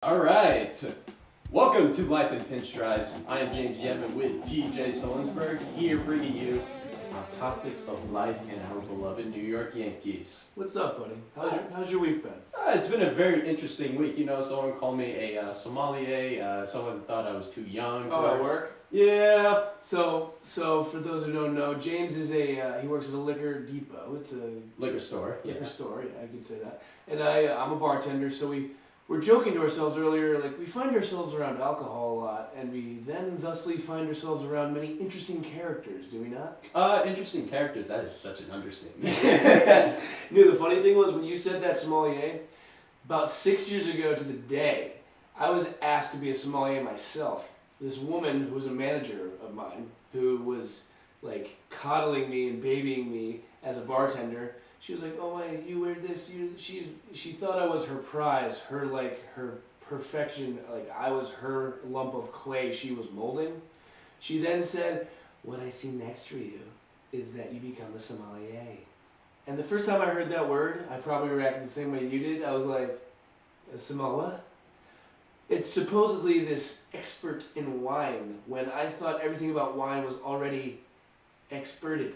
All right, welcome to Life in Pinstripes. I am James Yevman with TJ Stolensberg, here bringing you our topics of life and our beloved New York Yankees. What's up, buddy? How's your week been? It's been a very interesting week. You know, someone called me a sommelier. Someone thought I was too young. Oh, at work? Yeah. So for those who don't know, James is he works at a liquor depot. It's a Liquor store. liquor store. Yeah, I could say that. And I'm a bartender, so we're joking to ourselves earlier, like we find ourselves around alcohol a lot, and we then thusly find ourselves around many interesting characters, do we not? Interesting characters. That is such an understatement. You know, the funny thing was when you said that sommelier, about 6 years ago to the day, I was asked to be a sommelier myself. This woman who was a manager of mine, who was like coddling me and babying me as a bartender. She was like, "Oh my, you wear this." She thought I was her prize, her perfection. Like I was her lump of clay she was molding. She then said, "What I see next for you is that you become a sommelier." And the first time I heard that word, I probably reacted the same way you did. I was like, "A sommelier?" It's supposedly this expert in wine, when I thought everything about wine was already experted.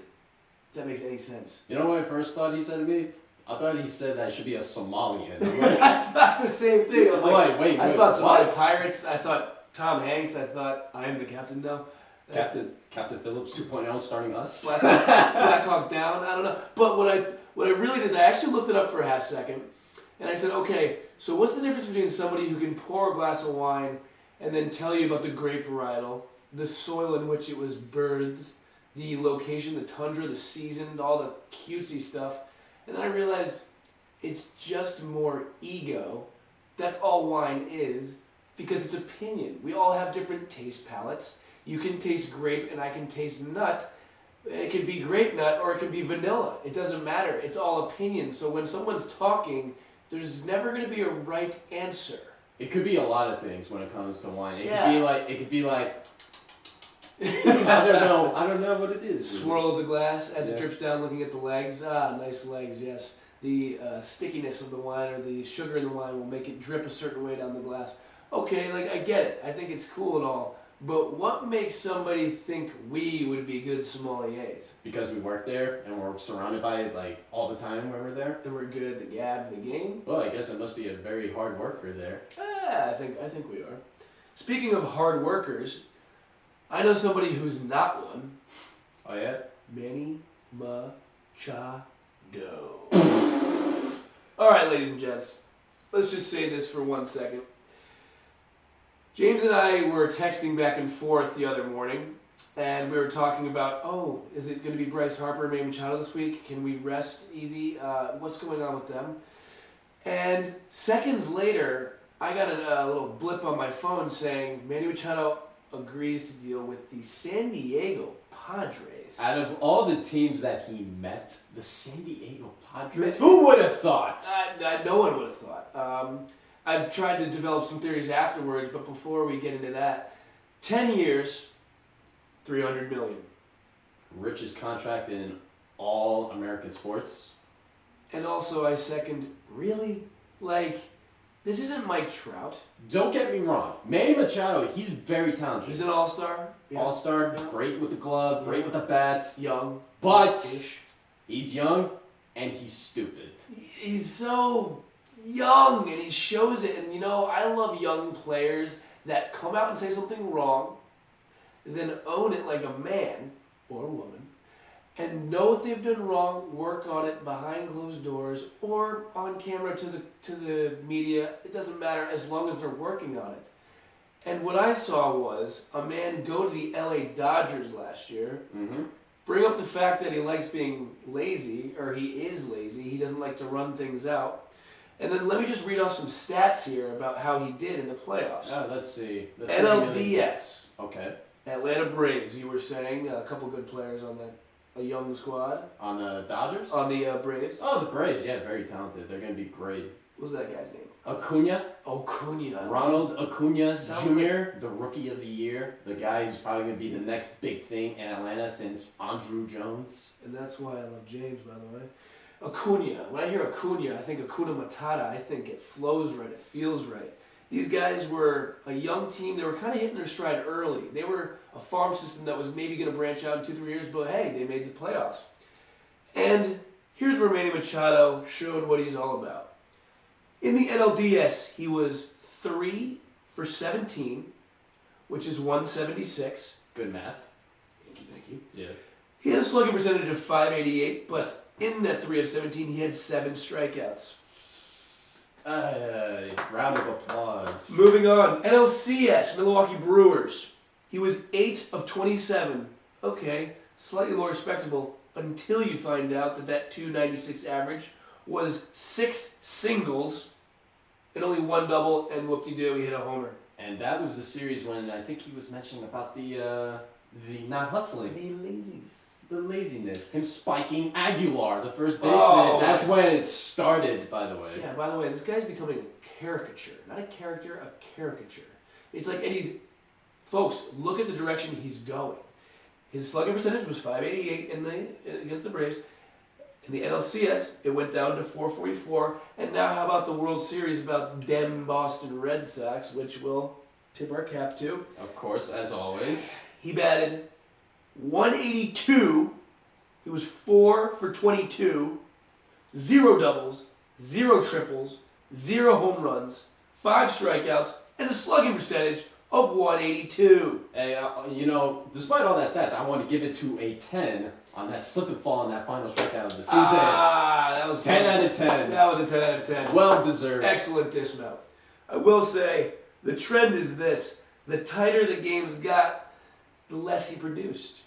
If that makes any sense. You know what I first thought he said to me? I thought he said that I should be a Somalian. I thought the same thing. I was like, wait, I thought Somali what? Pirates. I thought Tom Hanks. I thought I Am the Captain now. Captain Phillips 2.0 starting us. Black Hawk Down. I don't know. But what I really did is I actually looked it up for a half second, and I said, okay, so what's the difference between somebody who can pour a glass of wine and then tell you about the grape varietal, the soil in which it was birthed, the location, the tundra, the season, all the cutesy stuff. And then I realized it's just more ego. That's all wine is, because it's opinion. We all have different taste palates. You can taste grape and I can taste nut. It could be grape nut or it could be vanilla. It doesn't matter. It's all opinion. So when someone's talking, there's never going to be a right answer. It could be a lot of things when it comes to wine. It could be like I don't know what it is. Swirl of the glass as it drips down, looking at the legs. Ah, nice legs, yes. The stickiness of the wine or the sugar in the wine will make it drip a certain way down the glass. Okay, like I get it. I think it's cool and all. But what makes somebody think we would be good sommeliers? Because we work there and we're surrounded by it like all the time when we're there. That we're good at the gab, the game? Well, I guess it must be a very hard worker there. I think we are. Speaking of hard workers, I know somebody who's not one. Oh yeah? Manny Machado. Alright, ladies and gents. Let's just say this for 1 second. James and I were texting back and forth the other morning, and we were talking about, oh, is it going to be Bryce Harper and Manny Machado this week? Can we rest easy? What's going on with them? And seconds later, I got a little blip on my phone saying Manny Machado agrees to deal with the San Diego Padres. Out of all the teams that he met, the San Diego Padres? Who would have thought? No one would have thought. I've tried to develop some theories afterwards, but before we get into that, 10 years, $300 million. Richest contract in all American sports. And also, I second, really? Like, this isn't Mike Trout. Don't get me wrong. Manny Machado, he's very talented. He's an all-star. Yeah. All-star, great with the glove, great with the bat. Young. But he's young and he's stupid. He's so young and he shows it. And you know, I love young players that come out and say something wrong, then own it like a man or a woman, and know what they've done wrong, work on it behind closed doors or on camera to the media. It doesn't matter as long as they're working on it. And what I saw was a man go to the LA Dodgers last year, bring up the fact that he likes being lazy, or he is lazy, he doesn't like to run things out. And then let me just read off some stats here about how he did in the playoffs. Oh, let's see. NLDS. Okay. Atlanta Braves, you were saying. A couple good players on that. A young squad. On the Dodgers? On the Braves. Oh, the Braves, yeah, very talented. They're going to be great. What was that guy's name? Acuna. Acuna. Ronald Acuna Sounds Jr., the Rookie of the Year. The guy who's probably going to be the next big thing in Atlanta since Andrew Jones. And that's why I love James, by the way. Acuna. When I hear Acuna, I think Acuna Matata. I think it flows right. It feels right. These guys were a young team. They were kind of hitting their stride early. They were a farm system that was maybe going to branch out in 2-3 years, but hey, they made the playoffs. And here's where Manny Machado showed what he's all about. In the NLDS, he was 3 for 17, which is 176. Good math. Thank you. Yeah. He had a slugging percentage of .588, but in that 3 of 17, he had 7 strikeouts. Round of applause. Moving on, NLCS, Milwaukee Brewers. He was 8 of 27. Okay, slightly more respectable until you find out that that .296 average was 6 singles and only 1 double, and whoop-de-doo, he hit a homer. And that was the series when I think he was mentioning about the not hustling. The laziness. Him spiking Aguilar, the first baseman. Oh, That's when it started, by the way. Yeah, by the way, this guy's becoming a caricature. Not a character, a caricature. It's like, and he's, folks, look at the direction he's going. His slugging percentage was .588 against the Braves. In the NLCS, it went down to .444. And now how about the World Series about dem Boston Red Sox, which we'll tip our cap to. Of course, as always. He batted .182. He was 4 for 22. 0 doubles, 0 triples, 0 home runs, 5 strikeouts, and a slugging percentage of .182. Hey, despite all that stats, I want to give it to a 10 on that slip and fall in that final strikeout of the season. That was 10 out of 10. That was a 10 out of 10. Well deserved. Excellent dismount. I will say, the trend is this. The tighter the games got, the less he produced.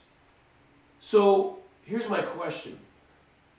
So, here's my question.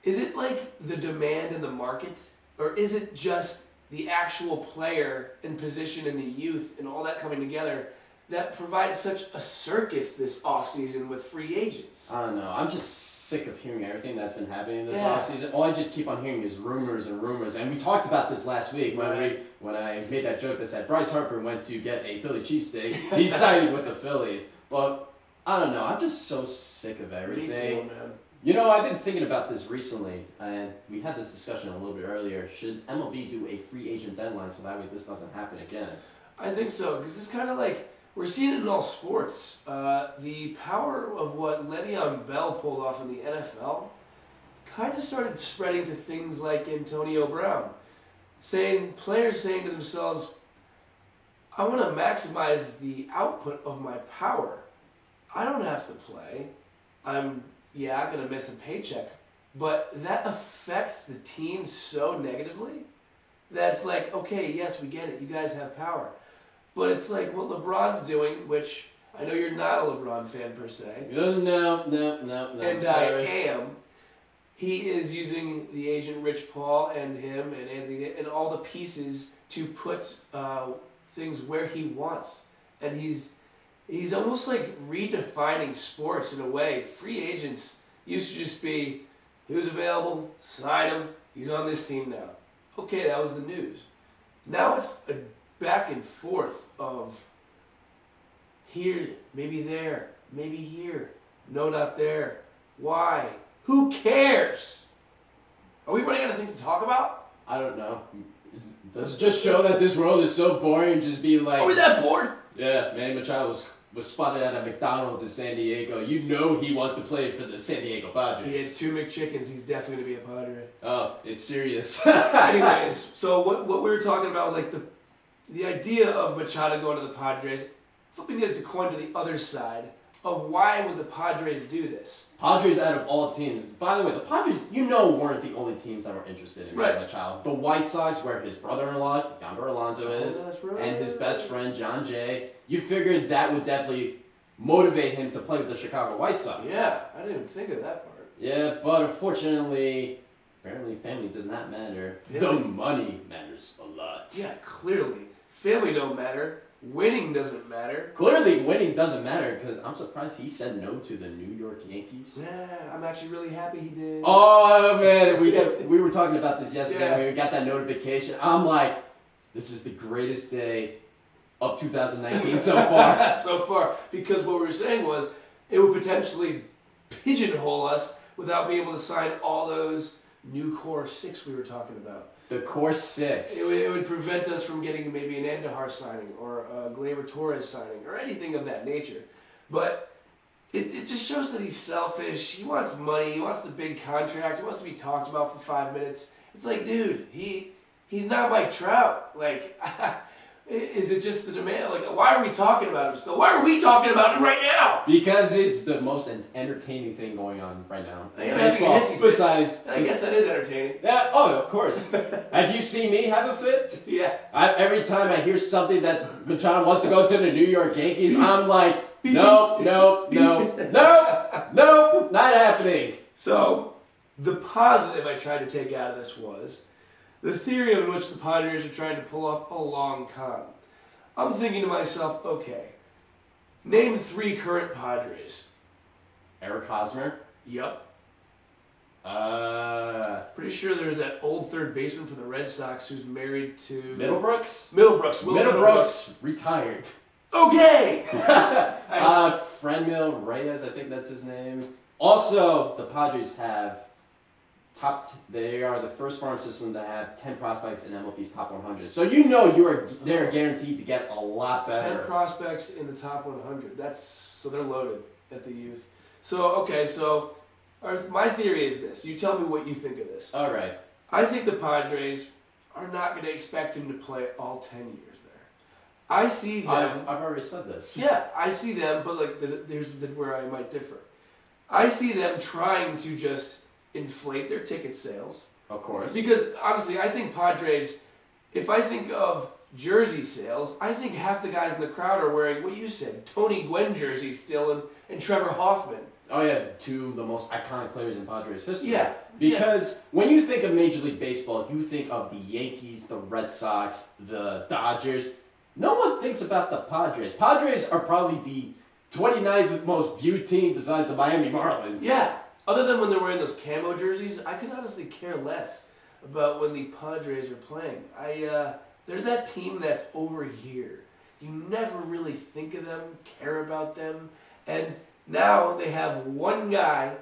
Is it like the demand in the market? Or is it just the actual player and position in the youth and all that coming together that provides such a circus this offseason with free agents? I don't know. I'm just sick of hearing everything that's been happening this offseason. All I just keep on hearing is rumors and rumors. And we talked about this last week when I made that joke that said Bryce Harper went to get a Philly cheesesteak. He sided with the Phillies. But I don't know. I'm just so sick of everything. Me too, man. You know, I've been thinking about this recently, and we had this discussion a little bit earlier. Should MLB do a free agent deadline so that way this doesn't happen again? I think so, because it's kind of like, we're seeing it in all sports. The power of what Le'Veon Bell pulled off in the NFL kind of started spreading to things like Antonio Brown. Players saying to themselves, I want to maximize the output of my power. I don't have to play. I'm going to miss a paycheck. But that affects the team so negatively that's like, okay, yes, we get it. You guys have power. But it's like what LeBron's doing, which I know you're not a LeBron fan per se. No. And sorry. I am. He is using the agent Rich Paul and him and Anthony and all the pieces to put things where he wants. And he's almost like redefining sports in a way. Free agents used to just be, who's available, sign him, he's on this team now. Okay, that was the news. Now it's a back and forth of here, maybe there, maybe here, no, not there. Why? Who cares? Are we running out of things to talk about? I don't know. Does it just show that this world is so boring? Just be like, Are we that bored? Yeah, Manny Machado was spotted at a McDonald's in San Diego. You know he wants to play for the San Diego Padres. He has 2 McChickens. He's definitely going to be a Padre. Oh, it's serious. Anyways, so what we were talking about was like the idea of Machado going to the Padres, flipping the coin to the other side of why would the Padres do this? Padres out of all teams. By the way, the Padres, weren't the only teams that were interested in Manny Machado. The White Sox, where his brother-in-law, Yonder Alonso is, and his best friend, John Jay. You figured that would definitely motivate him to play with the Chicago White Sox. Yeah, I didn't even think of that part. Yeah, but unfortunately, apparently family does not matter. The money matters a lot. Yeah, clearly. Family don't matter. Winning doesn't matter. Clearly, winning doesn't matter because I'm surprised he said no to the New York Yankees. Yeah, I'm actually really happy he did. Oh man, we were talking about this yesterday when we got that notification. I'm like, this is the greatest day of 2019 so far. So far, because what we were saying was it would potentially pigeonhole us without being able to sign all those new core 6 we were talking about. The core six. It would prevent us from getting maybe an Andahar signing or a Gleyber Torres signing or anything of that nature. But it just shows that he's selfish. He wants money. He wants the big contract. He wants to be talked about for 5 minutes. It's like, dude, he's not Mike Trout. Like, is it just the demand? Like, why are we talking about him still? Why are we talking about him right now? Because it's the most entertaining thing going on right now. Besides, I guess that is entertaining. Yeah. Oh, of course. Have you seen me have a fit? Yeah. Every time I hear something that Machado wants to go to the New York Yankees, I'm like, nope, not happening. So, the positive I tried to take out of this was the theory in which the Padres are trying to pull off a long con. I'm thinking to myself, okay, name 3 current Padres. Eric Hosmer? Yup. Pretty sure there's that old third baseman for the Red Sox who's married to... Middlebrooks? Middlebrooks. Retired. Okay! Franmil Reyes, I think that's his name. Also, the Padres have they are the first farm system to have 10 prospects in MLB's top 100. So they're guaranteed to get a lot better. 10 prospects in the top 100. So they're loaded at the youth. So my theory is this. You tell me what you think of this. All right. I think the Padres are not going to expect him to play all 10 years there. I see them. I've already said this. Yeah, I see them, but there's where I might differ. I see them trying to just inflate their ticket sales. Of course. Because, honestly, I think Padres, if I think of jersey sales, I think half the guys in the crowd are wearing, what you said, Tony Gwynn jerseys still and Trevor Hoffman. Oh, yeah, 2 of the most iconic players in Padres history. Yeah. Because when you think of Major League Baseball, you think of the Yankees, the Red Sox, the Dodgers. No one thinks about the Padres. Padres are probably the 29th most viewed team besides the Miami Marlins. Yeah. Other than when they're wearing those camo jerseys, I could honestly care less about when the Padres are playing. They're that team that's over here. You never really think of them, care about them, and now they have one guy,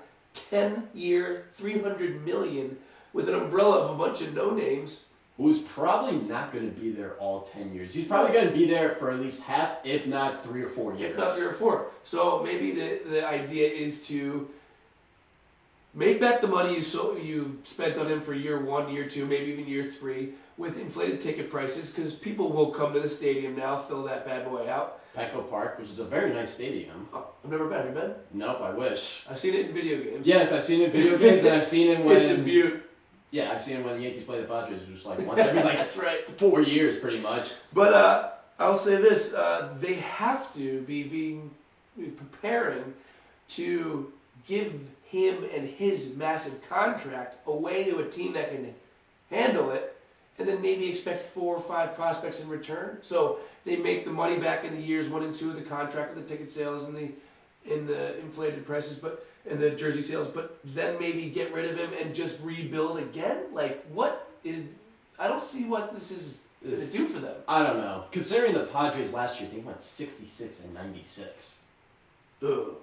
10-year, $300 million, with an umbrella of a bunch of no-names. Who's probably not going to be there all 10 years. He's probably going to be there for at least half, if not 3 or 4 years. If not 3 or 4. So maybe the idea is to make back the money you spent on him for year 1, year 2, maybe even year 3, with inflated ticket prices, because people will come to the stadium now, fill that bad boy out. Petco Park, which is a very nice stadium. Oh, I've never been. Have you been? Nope, I wish. I've seen it in video games. Yes, I've seen it in video games, and I've seen it when... It's a beaut. Yeah, I've seen it when the Yankees play the Padres, which is like once every That's right. 4 years, pretty much. But I'll say this: they have to be preparing to give him and his massive contract away to a team that can handle it, and then maybe expect 4 or 5 prospects in return. So they make the money back in the years 1 and 2 of the contract with the ticket sales and the inflated prices, and the jersey sales, but then maybe get rid of him and just rebuild again. Like, I don't see what this is going to do for them. I don't know. Considering the Padres last year, they went 66 and 96. Ugh.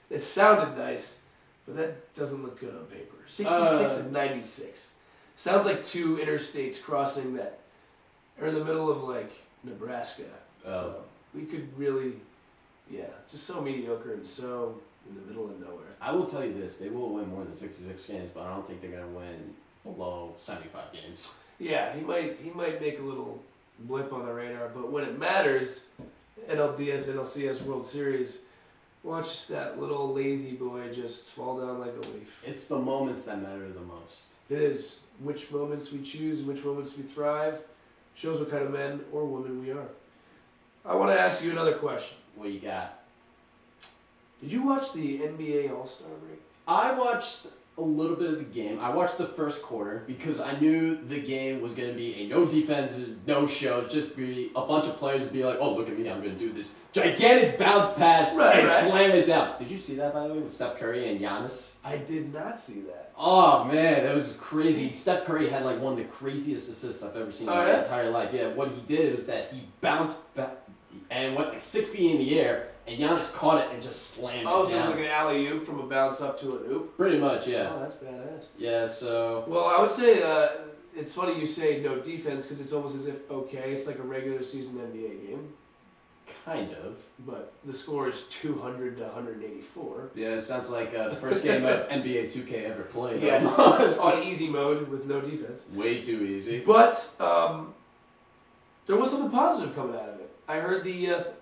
It sounded nice, but that doesn't look good on paper. 66 and 96. Sounds like 2 interstates crossing that are in the middle of, like, Nebraska. So we could really, just so mediocre and so in the middle of nowhere. I will tell you this, they will win more than 66 games, but I don't think they're going to win below 75 games. Yeah, he might make a little blip on the radar, but when it matters, NLDS, NLCS World Series, watch that little lazy boy just fall down like a leaf. It's the moments that matter the most. It is. Which moments we choose, which moments we thrive, shows what kind of men or women we are. I want to ask you another question. What you got? Did you watch the NBA All-Star break? I watched a little bit of the game. I watched the first quarter because I knew the game was going to be a no defense, no show. Just be a bunch of players would be like, oh, look at me, I'm going to do this gigantic bounce pass and slam it down. Did you see that, by the way, with Steph Curry and Giannis? I did not see that. Oh, man, that was crazy. Steph Curry had like one of the craziest assists I've ever seen in my entire life. Yeah, what he did was that he bounced back and went like 6 feet in the air, and Giannis caught it and just slammed it down. Oh, so it was like an alley-oop from a bounce up to an oop? Pretty much, yeah. Oh, that's badass. Yeah, so... Well, I would say it's funny you say no defense because it's almost as if it's like a regular season NBA game. Kind of. But the score is 200 to 184. Yeah, it sounds like the first game of NBA 2K ever played. Yes, on easy mode with no defense. Way too easy. But there was something positive coming out of it. I heard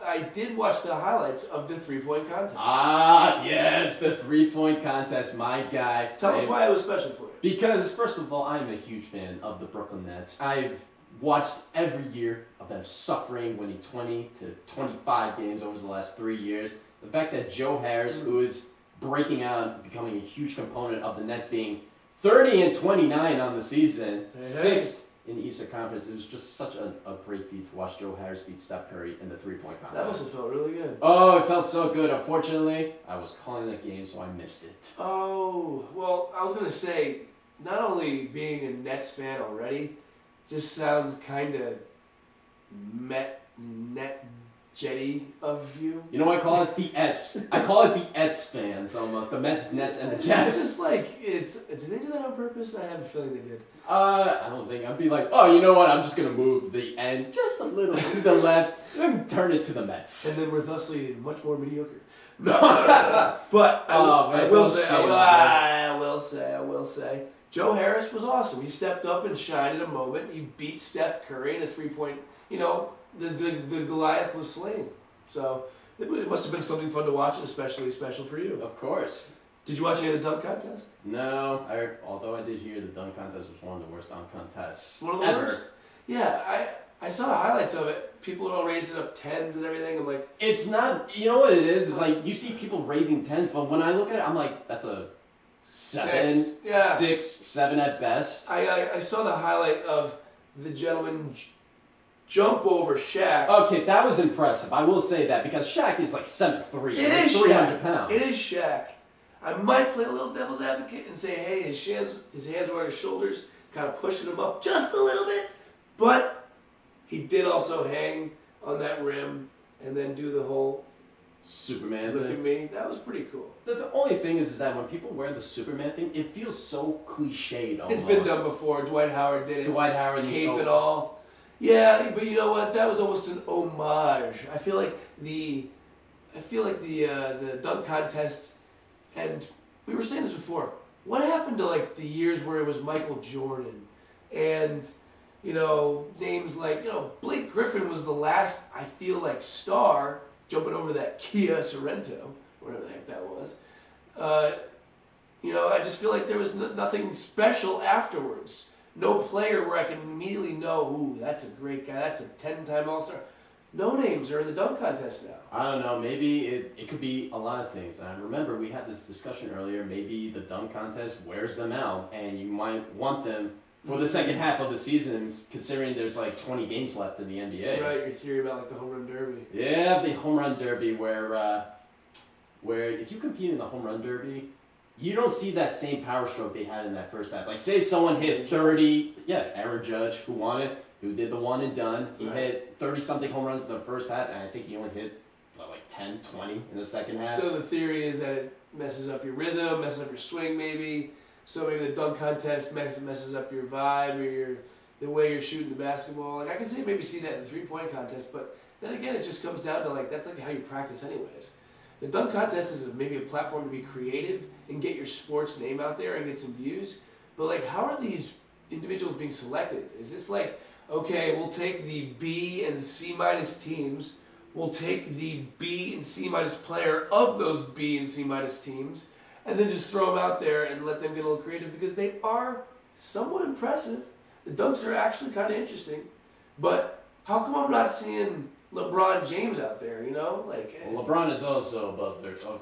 I did watch the highlights of the 3-point contest. Ah, yes, the 3-point contest, my guy. Tell us why it was special for you. Because, first of all, I'm a huge fan of the Brooklyn Nets. I've watched every year of them suffering, winning 20 to 25 games over the last 3 years. The fact that Joe Harris, who is breaking out and becoming a huge component of the Nets being 30-29 on the season, sixth in the Eastern Conference, it was just such a great feat to watch Joe Harris beat Steph Curry in the 3-point contest. That must have felt really good. Oh, it felt so good. Unfortunately, I was calling the game, so I missed it. Oh, well, I was going to say, not only being a Nets fan already, just sounds kind of net jetty of you. You know what I call it? The Ets. I call it the Ets fans almost. The Mets, Nets, and the Jets. It's just like, did they do that on purpose? I have a feeling they did. I don't think. I'd be like, oh, you know what? I'm just going to move the end just a little to the left and turn it to the Mets. And then we're thusly much more mediocre. No. But I will say, Joe Harris was awesome. He stepped up and shined in a moment. He beat Steph Curry in a 3-point, the Goliath was slain. So it must have been something fun to watch, and especially special for you. Of course. Did you watch any of the dunk contest? No. Although I did hear the dunk contest was one of the worst dunk contests one of the ever. Worst? Yeah, I saw the highlights of it. People are all raising up 10s and everything. I'm like... It's not... You know what it is? It's like, you see people raising 10s, but when I look at it, I'm like, that's a 7, 6, 7 at best. I saw the highlight of the gentleman jump over Shaq. Okay, that was impressive. I will say that, because Shaq is like 7'3", it is 300 pounds. It is Shaq. I might play a little devil's advocate and say, hey, his hands were on his shoulders, kind of pushing him up just a little bit. But he did also hang on that rim and then do the whole Superman look thing. at me. That was pretty cool. The only thing is that when people wear the Superman thing, it feels so cliched almost. It's been done before. Dwight Howard did it. Dwight Howard. Cape and all. Yeah, but you know what? That was almost an homage. I feel like the dunk contest, and we were saying this before. What happened to like the years where it was Michael Jordan, and names like Blake Griffin was the last I feel like star jumping over that Kia Sorrento, whatever the heck that was. I just feel like there was nothing special afterwards. No player where I can immediately know, ooh, that's a great guy, that's a 10-time All-Star. No names are in the dunk contest now. I don't know, maybe it could be a lot of things. And I remember we had this discussion earlier, maybe the dunk contest wears them out, and you might want them for the second half of the season, considering there's like 20 games left in the NBA. Right, your theory about like the home run derby. Yeah, the home run derby where if you compete in the home run derby, you don't see that same power stroke they had in that first half. Like, say someone hit 30, Aaron Judge, who won it, who did the one and done. He hit 30-something home runs in the first half, and I think he only hit, 10, 20 in the second half. So the theory is that it messes up your rhythm, messes up your swing maybe. So maybe the dunk contest messes up your vibe or the way you're shooting the basketball. Like, I can maybe see that in the 3-point contest, but then again, it just comes down to that's how you practice anyways. The dunk contest is maybe a platform to be creative and get your sports name out there and get some views. But how are these individuals being selected? Is this okay, we'll take the B and C minus teams, we'll take the B and C minus player of those B and C minus teams, and then just throw them out there and let them get a little creative because they are somewhat impressive. The dunks are actually kind of interesting. But how come I'm not seeing LeBron James out there, Well, LeBron is also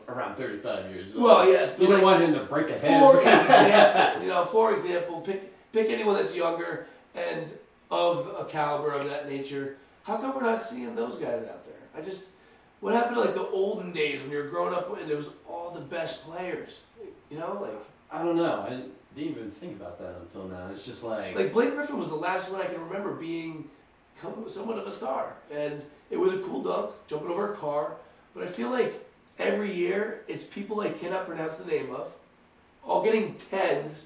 around 35 years old. Well, yes. But you don't want him to break a head. For example, pick anyone that's younger and of a caliber of that nature. How come we're not seeing those guys out there? What happened to the olden days when you were growing up and there was all the best players? I don't know. I didn't even think about that until now. It's just like Blake Griffin was the last one I can remember being somewhat of a star, and it was a cool dunk, jumping over a car. But I feel like every year it's people I cannot pronounce the name of, all getting 10s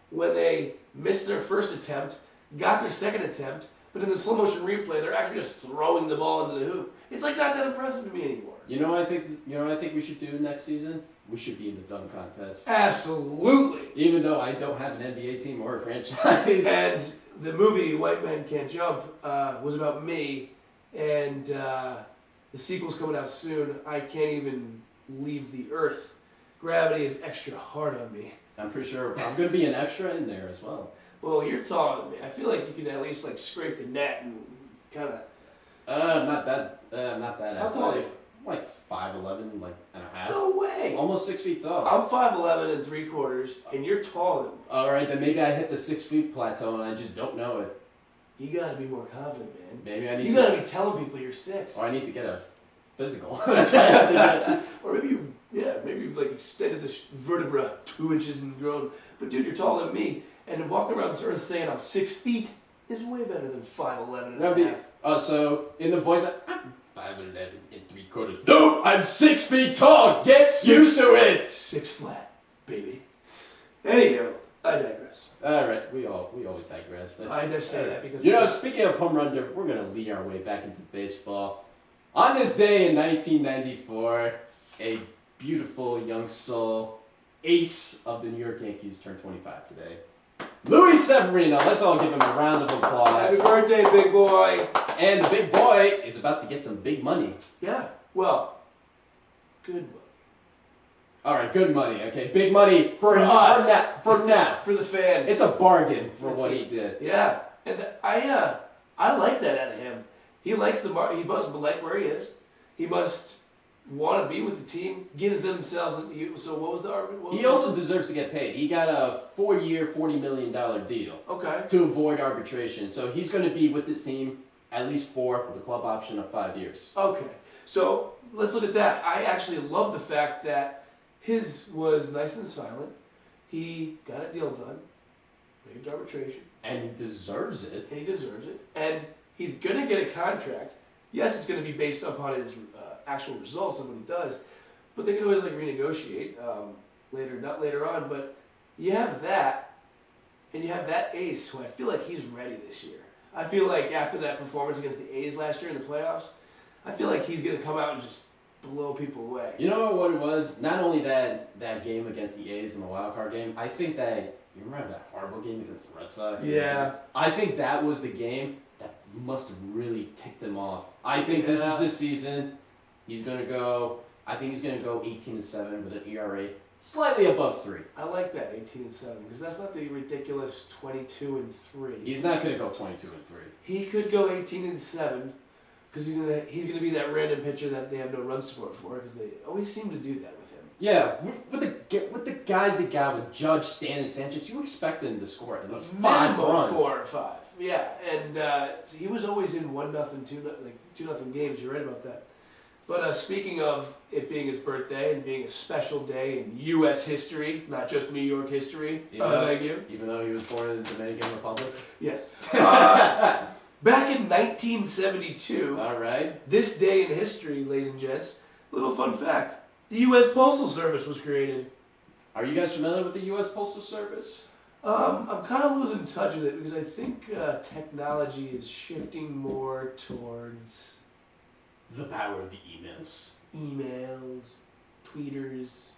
when they miss their first attempt, got their second attempt, but in the slow motion replay, they're actually just throwing the ball into the hoop. It's like not that impressive to me anymore. You know what I think we should do next season? We should be in the dunk contest. Absolutely. Even though I don't have an NBA team or a franchise. And the movie White Men Can't Jump was about me, and the sequel's coming out soon. I can't even leave the earth. Gravity is extra hard on me. I'm pretty sure I'm going to be an extra in there as well. Well, you're taller than me. I feel like you can at least like scrape the net and kind of. Not that. How tall are you? Like 5'11", like and a half. No way. Almost 6 feet tall. I'm 5'11" and 3/4, and you're taller than me. All right, then maybe I hit the 6 feet plateau and I just don't know it. You gotta be more confident, man. Maybe I need. You gotta be telling people you're 6. Or I need to get a physical. That's what I have to get. Or maybe you've like extended the vertebra 2 inches and grown. But dude, you're taller than me, and walking around this earth saying I'm 6 feet is way better than 5'11" and a half. So in the voice, I'm 5'11" and 3/4. No, I'm 6 feet tall. Get used to it. 6 flat, baby. Anyhow, I digress. All right, we always digress. I just say that because speaking of home run, we're gonna lead our way back into baseball. On this day in 1994, a beautiful young soul, ace of the New York Yankees, turned 25 today. Luis Severino. Let's all give him a round of applause. Happy birthday, big boy. And the big boy is about to get some big money. Yeah, well, good money. All right, good money. Okay, big money for us. For now. For the fan. It's a bargain for what he did. Yeah, and I like that out of him. He likes the he must like where he is. He must want to be with the team. Gives themselves. So what was the argument? He also deserves to get paid. He got a 4-year, $40 million deal. Okay. To avoid arbitration, so he's going to be with this team at least 4 with a club option of 5 years. Okay, so let's look at that. I actually love the fact that his was nice and silent. He got a deal done, waived arbitration. And he deserves it. And he deserves it. And he's going to get a contract. Yes, it's going to be based upon his actual results of what he does, but they can always like renegotiate not later on. But you have that, and you have that ace who I feel like he's ready this year. I feel like after that performance against the A's last year in the playoffs, I feel like he's going to come out and just blow people away. You know what it was? Not only that game against the A's in the wild card game, I think that, you remember that horrible game against the Red Sox? Yeah. I think that was the game that must have really ticked him off. I think this is the season. He's going to go, I think he's going to go 18-7 with an ERA slightly above 3. I like that 18-7 because that's not the ridiculous 22-3. He's not going to go 22-3. He could go 18-7 because he's gonna be that random pitcher that they have no run support for because they always seem to do that with him. Yeah, with the guys they got with Judge, Stan, and Sanchez, you expect them to score at least 5 runs. 4 or 5. Yeah, and so he was always in 1-0, 2-0 games. You're right about that. But speaking of it being his birthday and being a special day in U.S. history, not just New York history, even though he was born in the Dominican Republic? Yes. Back in 1972, all right. This day in history, ladies and gents, little fun fact, the U.S. Postal Service was created. Are you guys familiar with the U.S. Postal Service? I'm kind of losing touch with it because I think technology is shifting more towards the power of the emails. Emails, tweeters,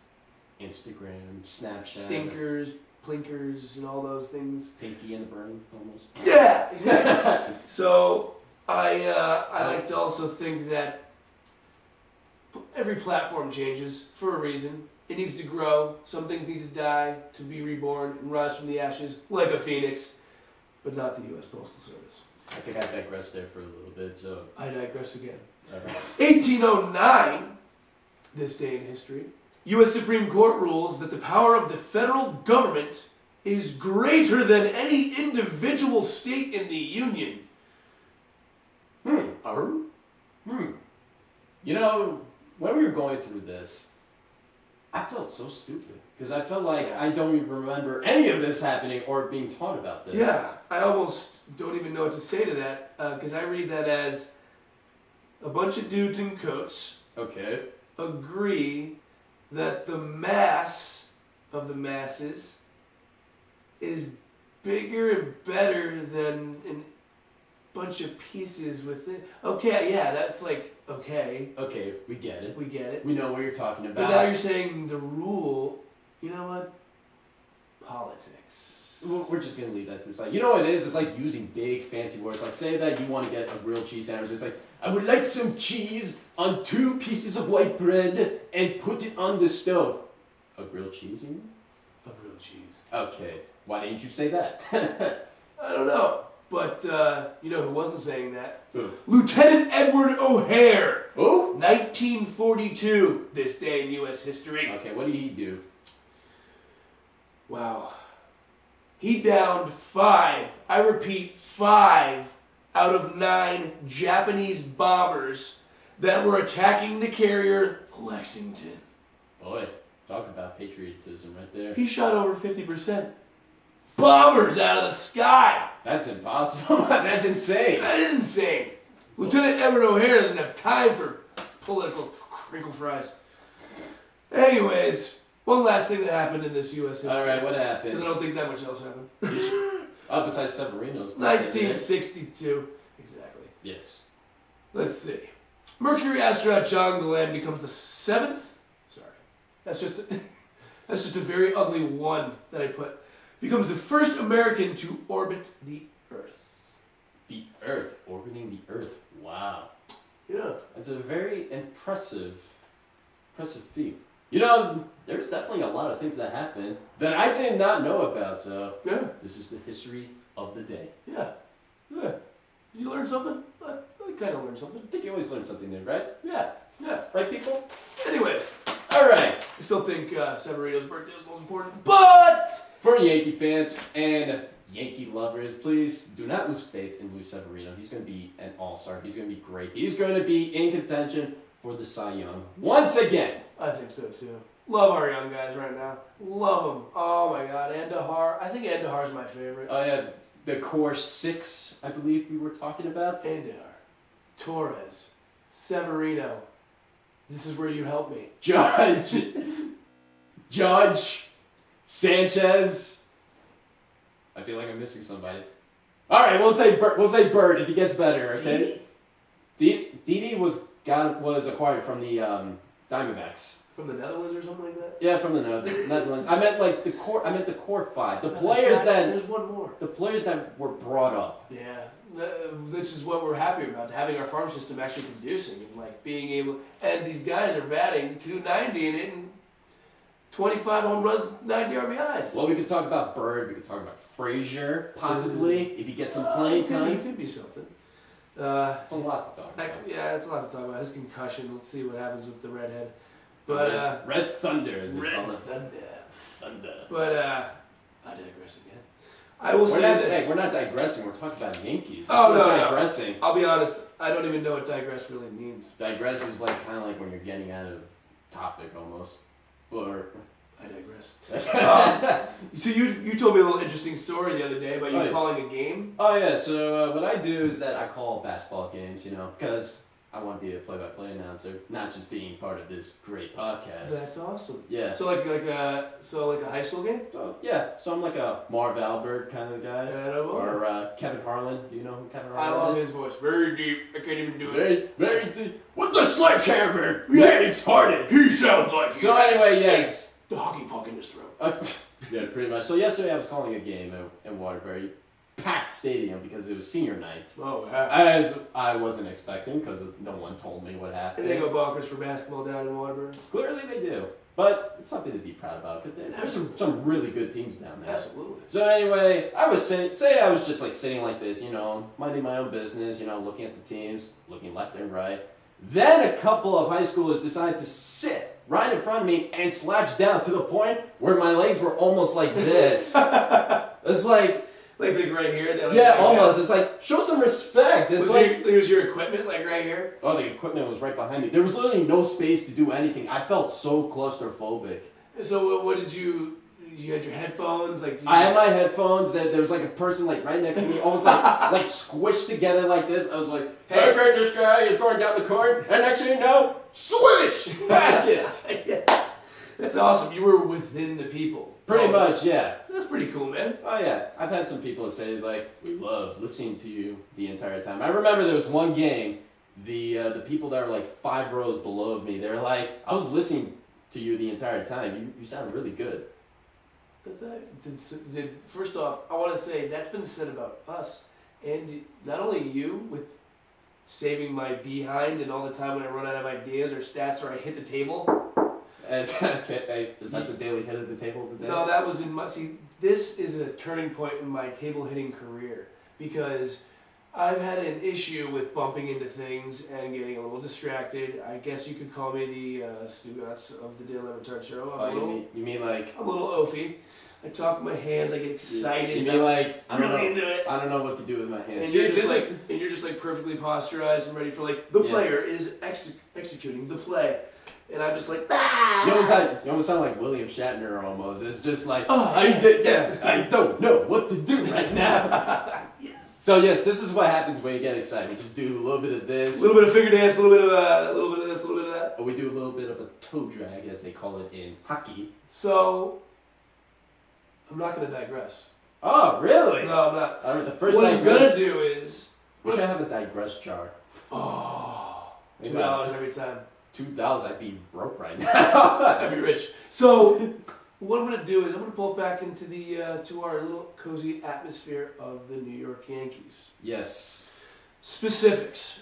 Instagram, Snapchat. Stinkers, plinkers, and all those things. Pinky and the Brain, almost. Yeah, exactly. So I like to also think that every platform changes for a reason. It needs to grow. Some things need to die to be reborn and rise from the ashes like a phoenix, but not the U.S. Postal Service. I think I digressed there for a little bit, so... I digress again. Right. 1809, this day in history, U.S. Supreme Court rules that the power of the federal government is greater than any individual state in the Union. You know, when we were going through this, I felt so stupid. Because I felt like I don't even remember any of this happening or being taught about this. Yeah, I almost don't even know what to say to that. Because I read that as a bunch of dudes in coats agree that the mass of the masses is bigger and better than a bunch of pieces with it. Okay, yeah, that's like, okay. Okay, we get it. We get it. We know what you're talking about. But now you're saying the rule, you know what? Politics. We're just going to leave that to the side. You know what it is? It's like using big, fancy words. Like, say that you want to get a grilled cheese sandwich. It's like, I would like some cheese on 2 pieces of white bread and put it on the stove. A grilled cheese, you mean? A grilled cheese. Okay. Why didn't you say that? I don't know. But, you know who wasn't saying that? Who? Lieutenant Edward O'Hare. Who? 1942, this day in U.S. history. Okay, what did he do? Wow. He downed 5, I repeat 5, out of 9 Japanese bombers that were attacking the carrier Lexington. Boy, talk about patriotism right there. He shot over 50%. Bombers out of the sky! That's impossible. That's insane. That is insane. Lieutenant Edward O'Hare doesn't have time for political crinkle fries. Anyways, one last thing that happened in this U.S. history. Alright, what happened? Because I don't think that much else happened. Besides Severino's. 1962. Exactly. Yes. Let's see. Mercury astronaut John Glenn becomes the 7th. Sorry. That's just a very ugly one that I put. Becomes the first American to orbit the Earth. The Earth. Orbiting the Earth. Wow. Yeah. That's a very impressive feat. You know, there's definitely a lot of things that happen that I did not know about, so Yeah. this is the history of the day. Yeah. Yeah. You learn something? I kind of learned something. I think you always learn something new, right? Yeah. Yeah. Right, people? Anyways. Alright. I still think Severino's birthday was most important, but For Yankee fans and Yankee lovers, please do not lose faith in Luis Severino. He's going to be an all-star. He's going to be great. He's going to be in contention for the Cy Young once again. I think so too. Love our young guys right now. Love them. Oh my God, Andahar. I think Andahar's my favorite. Oh yeah, the core 6, I believe we were talking about. Andahar, Torres, Severino. This is where you help me. Judge, Sanchez. I feel like I'm missing somebody. All right, we'll say Bird if he gets better. Okay. Didi was acquired from the Diamondbacks. From the Netherlands or something like that. Yeah, from the Netherlands. I meant like the core. I meant the core 5. The players there's one more. The players that were brought up. Yeah, which is what we're happy about, having our farm system actually producing and like being able. And these guys are batting .290 and hitting 25 home runs, 90 RBIs. Well, we could talk about Bird. We could talk about Frazier, possibly if he gets some playing time. He could be something. It's a lot to talk about. Yeah, it's a lot to talk about. His concussion. Let's see what happens with the redhead. But Red Thunder is Red call it. Thunder. But I digress again. I will say this. Hey, we're not digressing. We're talking about Yankees. Oh, no, digressing. I'll be honest. I don't even know what digress really means. Digress is like kind of like when you're getting out of topic almost. Or I digress. So you told me a little interesting story the other day about you calling a game. Oh yeah. So what I do is that I call basketball games. You know, because I want to be a play-by-play announcer, not just being part of this great podcast. That's awesome. Yeah. So like a high school game? Yeah. So I'm like a Marv Albert kind of guy. Or Kevin Harlan. Do you know who Kevin Harlan is? I love his voice. Very deep. I can't even do it. Very deep. With the sledgehammer, James Harden. He sounds like so anyway, yes. The hockey puck in his throat. Yeah, pretty much. So yesterday I was calling a game in Waterbury. Packed stadium because it was senior night. Oh, yeah. As I wasn't expecting because no one told me what happened. And they go bonkers for basketball down in Waterbury? Clearly they do. But it's something to be proud about because there's some really good teams down there. Absolutely. So anyway, I was say I was just like sitting like this, you know, minding my own business, you know, looking at the teams, looking left and right. Then a couple of high schoolers decided to sit right in front of me and slouch down to the point where my legs were almost like this. It's like right here? Almost. It's like, show some respect. It's was your equipment like right here? Oh, the equipment was right behind me. There was literally no space to do anything. I felt so claustrophobic. So what did you had your headphones? I had my headphones. There was like a person like right next to me, almost like squished together like this. I was like, hey, this guy is going down the court. And next thing you know, swish! Basket! Yes. That's awesome. You were within the people. Pretty much, yeah. That's pretty cool, man. Oh yeah, I've had some people say it's like we love listening to you the entire time. I remember there was one game, the people that were like 5 rows below me, they're like, I was listening to you the entire time. You sound really good. First off, I want to say that's been said about us, and not only you with saving my behind and all the time when I run out of ideas or stats or I hit the table. Is that the daily hit of the table of the day? No, that was in my... See, this is a turning point in my table hitting career because I've had an issue with bumping into things and getting a little distracted. I guess you could call me the Stugatz of the Dale Levertard Show. You mean like... I'm a little oafy. I talk with my hands, I get excited. You mean like... I'm really into it. I don't know what to do with my hands. And you're just like perfectly posturized and ready for like, the player is executing the play. And I'm just like, ah! You almost sound like William Shatner almost. It's just like, I don't know what to do right now. Yes. So yes, this is what happens when you get excited. You just do a little bit of this. A little bit of finger dance, a little bit of this, a little bit of that. Or we do a little bit of a toe drag, as they call it in hockey. So, I'm not going to digress. Oh, really? No, I'm not. The first what I'm going to do is... We should have a digress jar. Oh, $2 every time. $2, I'd be broke right now. I'd be rich. So, what I'm going to do is I'm going to pull it back into to our little cozy atmosphere of the New York Yankees. Yes. Specifics.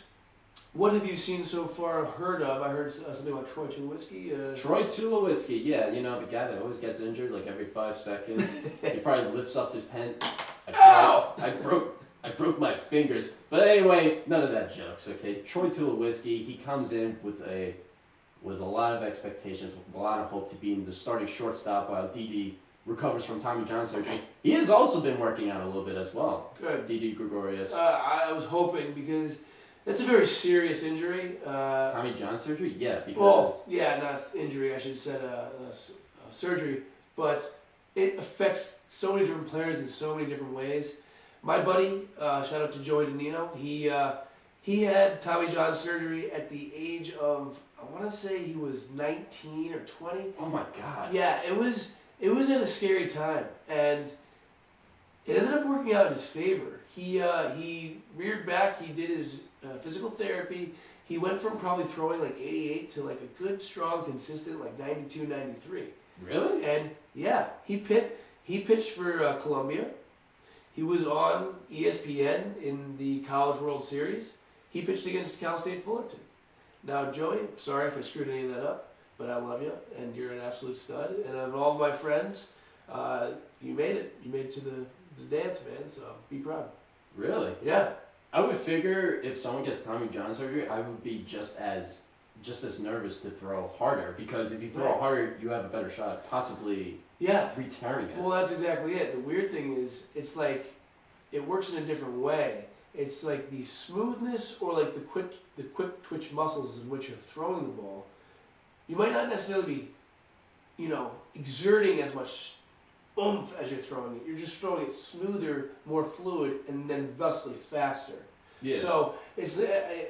What have you seen so far, heard of? I heard something about Troy Tulowitzki. Troy Tulowitzki, yeah. You know, the guy that always gets injured like every 5 seconds. He probably lifts up his pen. I broke my fingers. But anyway, none of that jokes, okay? Troy Tulowitzki, he comes in with a lot of expectations, with a lot of hope to be the starting shortstop while Didi recovers from Tommy John surgery. He has also been working out a little bit as well. Good. Didi Gregorius. I was hoping because that's a very serious injury. Tommy John surgery? Yeah, because... Well, yeah, not injury, I should have said surgery. But it affects so many different players in so many different ways. My buddy, shout out to Joey DeNino, he had Tommy John surgery at the age of, I want to say he was 19 or 20. Oh my God. Yeah, it was at a scary time, and it ended up working out in his favor. He reared back, he did his physical therapy. He went from probably throwing like 88 to like a good, strong, consistent like 92, 93. Really? And yeah, he pitched for Columbia. He was on ESPN in the College World Series. He pitched against Cal State Fullerton. Now, Joey, sorry if I screwed any of that up, but I love you, and you're an absolute stud. And of all of my friends, you made it. You made it to the dance, man, so be proud. Really? Yeah. I would figure if someone gets Tommy John surgery, I would be just as nervous to throw harder, because if you throw harder, you have a better shot at possibly retiring it. Well, that's exactly it. The weird thing is, it's like, it works in a different way. It's like the smoothness or like the quick twitch muscles in which you're throwing the ball. You might not necessarily be, exerting as much oomph as you're throwing it. You're just throwing it smoother, more fluid, and then thusly faster. Yeah. So it's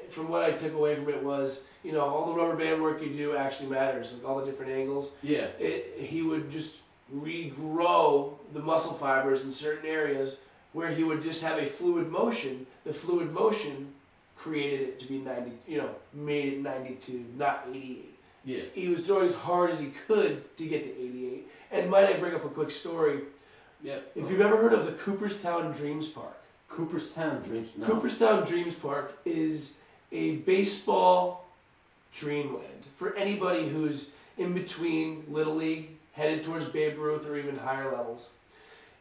from what I took away from it was, all the rubber band work you do actually matters, like all the different angles. Yeah. He would just regrow the muscle fibers in certain areas where he would just have a fluid motion. The fluid motion created it to be 90, made it 92, not 88. Yeah. He was throwing as hard as he could to get to 88. And might I bring up a quick story? Yeah. If you've ever heard of the Cooperstown Dreams Park. Cooperstown Dreams? No. Cooperstown Dreams Park is a baseball dreamland for anybody who's in between Little League, headed towards Babe Ruth, or even higher levels.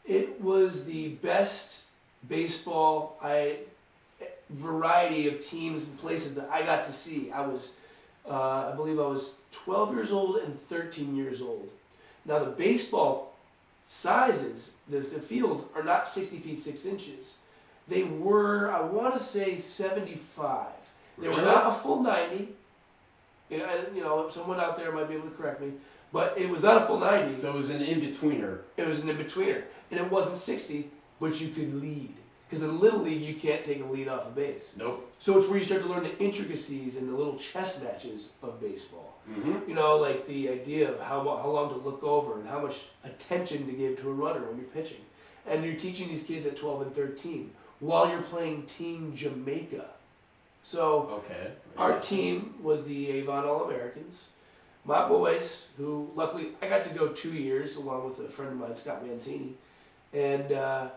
It was the best baseball variety of teams and places that I got to see. I believe I was 12 years old and 13 years old. Now the baseball sizes, the fields are not 60 feet 6 inches. They were, I want to say, 75. They were not a full 90. Someone out there might be able to correct me. But it was not a full 90. So it was an in-betweener. It was an in-betweener. And it wasn't 60, but you could lead. Because in Little League, you can't take a lead off a base. Nope. So it's where you start to learn the intricacies and the little chess matches of baseball. Mm-hmm. You know, like the idea of how long to look over and how much attention to give to a runner when you're pitching. And you're teaching these kids at 12 and 13 while you're playing Team Jamaica. So our team was the Avon All-Americans. My boys, who luckily I got to go 2 years along with a friend of mine, Scott Mancini, and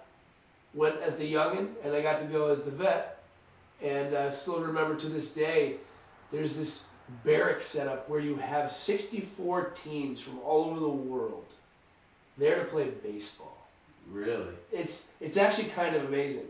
went as the youngin, and I got to go as the vet. And I still remember to this day, there's this barrack setup where you have 64 teams from all over the world there to play baseball. Really? It's actually kind of amazing.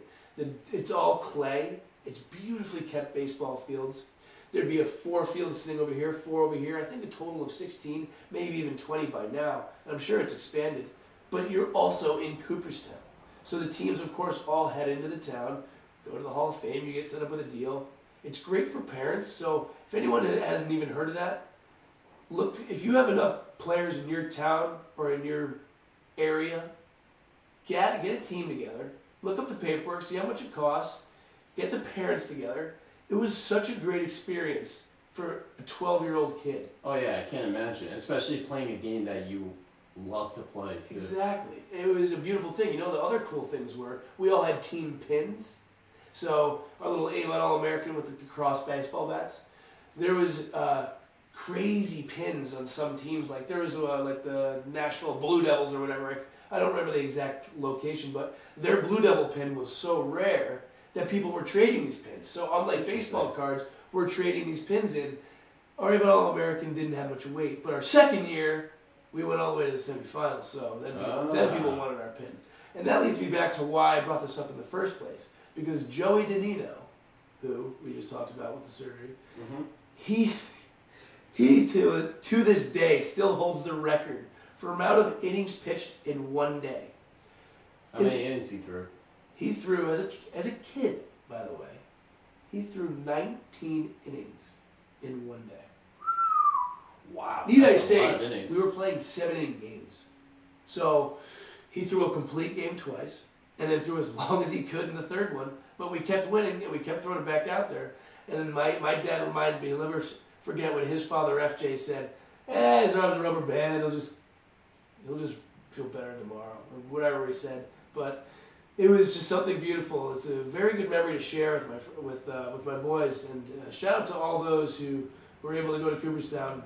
It's all clay. It's beautifully kept baseball fields. There'd be 4 fields sitting over here, 4 over here. I think a total of 16, maybe even 20 by now. And I'm sure it's expanded. But you're also in Cooperstown. So the teams, of course, all head into the town, go to the Hall of Fame, you get set up with a deal. It's great for parents. So if anyone hasn't even heard of that, look, if you have enough players in your town or in your area, get a team together, look up the paperwork, see how much it costs, get the parents together. It was such a great experience for a 12-year-old kid. Oh yeah, I can't imagine, especially playing a game that you love to play too. Exactly. It was a beautiful thing. You know, the other cool things were we all had team pins. So our little Avon All-American with the cross baseball bats. There was crazy pins on some teams. Like there was like the Nashville Blue Devils or whatever. I don't remember the exact location, but their Blue Devil pin was so rare that people were trading these pins. So unlike baseball cards, we're trading these pins in. Our Avon All-American didn't have much weight, but our second year, we went all the way to the semifinals. So then people wanted our pin. And that leads me back to why I brought this up in the first place. Because Joey Danino, who we just talked about with the surgery, he to this day still holds the record for amount of innings pitched in one day. How many innings he threw? He threw, as a kid, by the way, he threw 19 innings in one day. Wow. Need I say, we were playing 7-inning games. So he threw a complete game twice, and then threw as long as he could in the third one. But we kept winning, and we kept throwing it back out there. And then my dad reminded me, I'll never forget what his father, FJ, said, his arm's a rubber band, he'll just feel better tomorrow, or whatever he said. But it was just something beautiful. It's a very good memory to share with my boys. And shout out to all those who were able to go to Cooperstown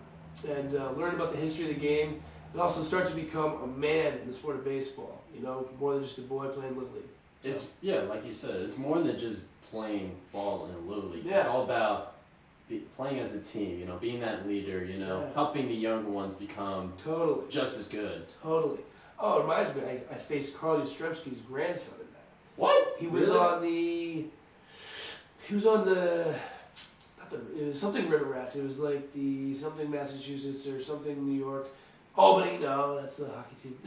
and learn about the history of the game, and also start to become a man in the sport of baseball. You know, more than just a boy playing Little League. So. It's like you said, it's more than just playing ball in Little League. Yeah. It's all about playing as a team. You know, being that leader. You know, helping the younger ones become just as good. Totally. Oh, it reminds me, I faced Carl Yastrzemski's grandson in that. What? He was on the. He was on the. It was something River Rats. It was like the something Massachusetts or something New York. Albany, no, that's the hockey team.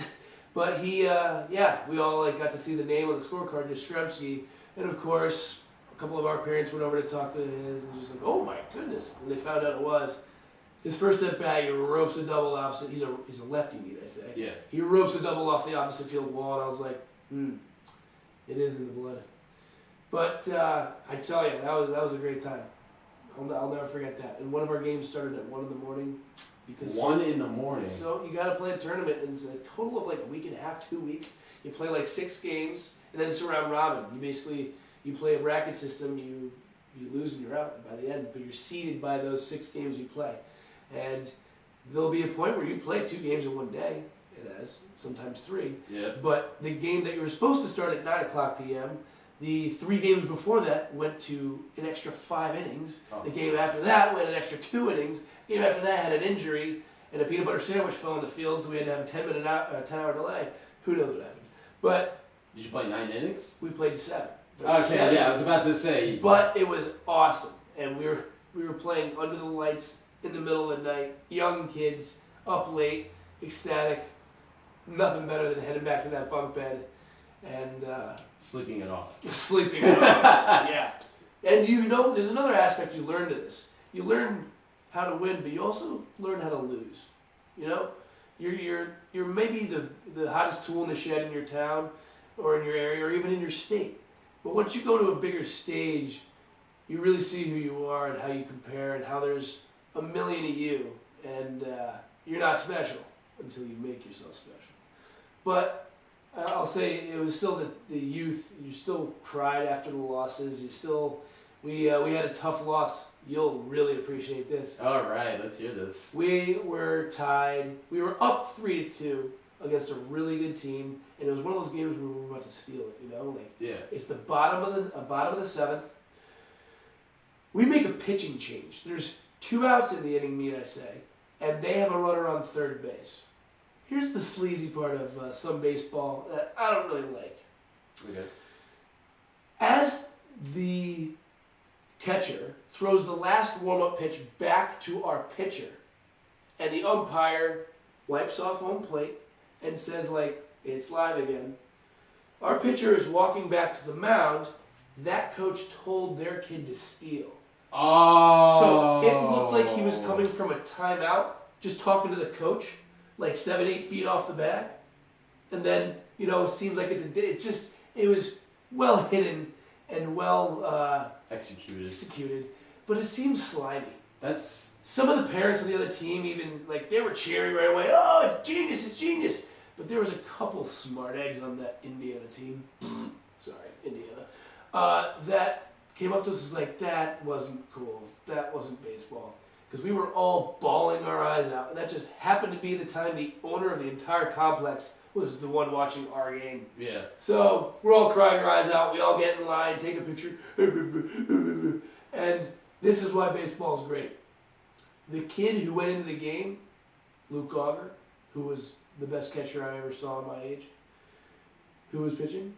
But he, we all like got to see the name on the scorecard, Yastrzemski, and of course, a couple of our parents went over to talk to his, and just like, oh my goodness, and they found out it was his first at bat. He ropes a double opposite. He's a lefty, need I say? Yeah. He ropes a double off the opposite field wall, and I was like, it is in the blood. But I tell you, that was a great time. I'll never forget that. And one of our games started at 1 in the morning. Because 1 in the morning. So you got to play a tournament, and it's a total of like a week and a half, 2 weeks. You play like 6 games, and then it's a round robin. You play a bracket system. You lose and you're out by the end, but you're seeded by those 6 games you play. And there'll be a point where you play 2 games in one day. It has sometimes 3. Yeah. But the game that you were supposed to start at 9:00 p.m. The 3 games before that went to an extra 5 innings. The game after that went an extra 2 innings. The game after that had an injury, and a peanut butter sandwich fell in the field, so we had to have a 10-hour delay. Who knows what happened? But did you play 9 innings? We played 7. Okay, yeah, I was about to say. But it was awesome, and we were playing under the lights in the middle of the night. Young kids, up late, ecstatic. Nothing better than heading back to that bunk bed. And sleeping it off. Sleeping it off, yeah. And you know, there's another aspect you learn to this. You learn how to win, but you also learn how to lose. You know, you're maybe the hottest tool in the shed in your town, or in your area, or even in your state. But once you go to a bigger stage, you really see who you are and how you compare and how there's a million of you, and you're not special until you make yourself special. But I'll say it was still the youth. You still cried after the losses. We had a tough loss. You'll really appreciate this. All right, let's hear this. We were tied. We were up 3-2 against a really good team, and it was one of those games where we were about to steal it. Yeah. It's the bottom of the seventh. We make a pitching change. There's 2 outs in the inning, I say, and they have a runner on third base. Here's the sleazy part of some baseball that I don't really like. Okay. As the catcher throws the last warm-up pitch back to our pitcher, and the umpire wipes off home plate and says, it's live again. Our pitcher is walking back to the mound. That coach told their kid to steal. Oh. So it looked like he was coming from a timeout, just talking to the coach, 7-8 feet off the bag. And then, it seems like it was well hidden and well executed, but it seems slimy. That's some of the parents on the other team even they were cheering right away. Oh, it's genius! It's genius! But there was a couple smart eggs on that Indiana team. Sorry, Indiana. That came up to us that wasn't cool. That wasn't baseball. Because we were all bawling our eyes out, and that just happened to be the time the owner of the entire complex was the one watching our game. Yeah. So we're all crying our eyes out. We all get in line, take a picture, and this is why baseball is great. The kid who went into the game, Luke Auger, who was the best catcher I ever saw at my age, who was pitching,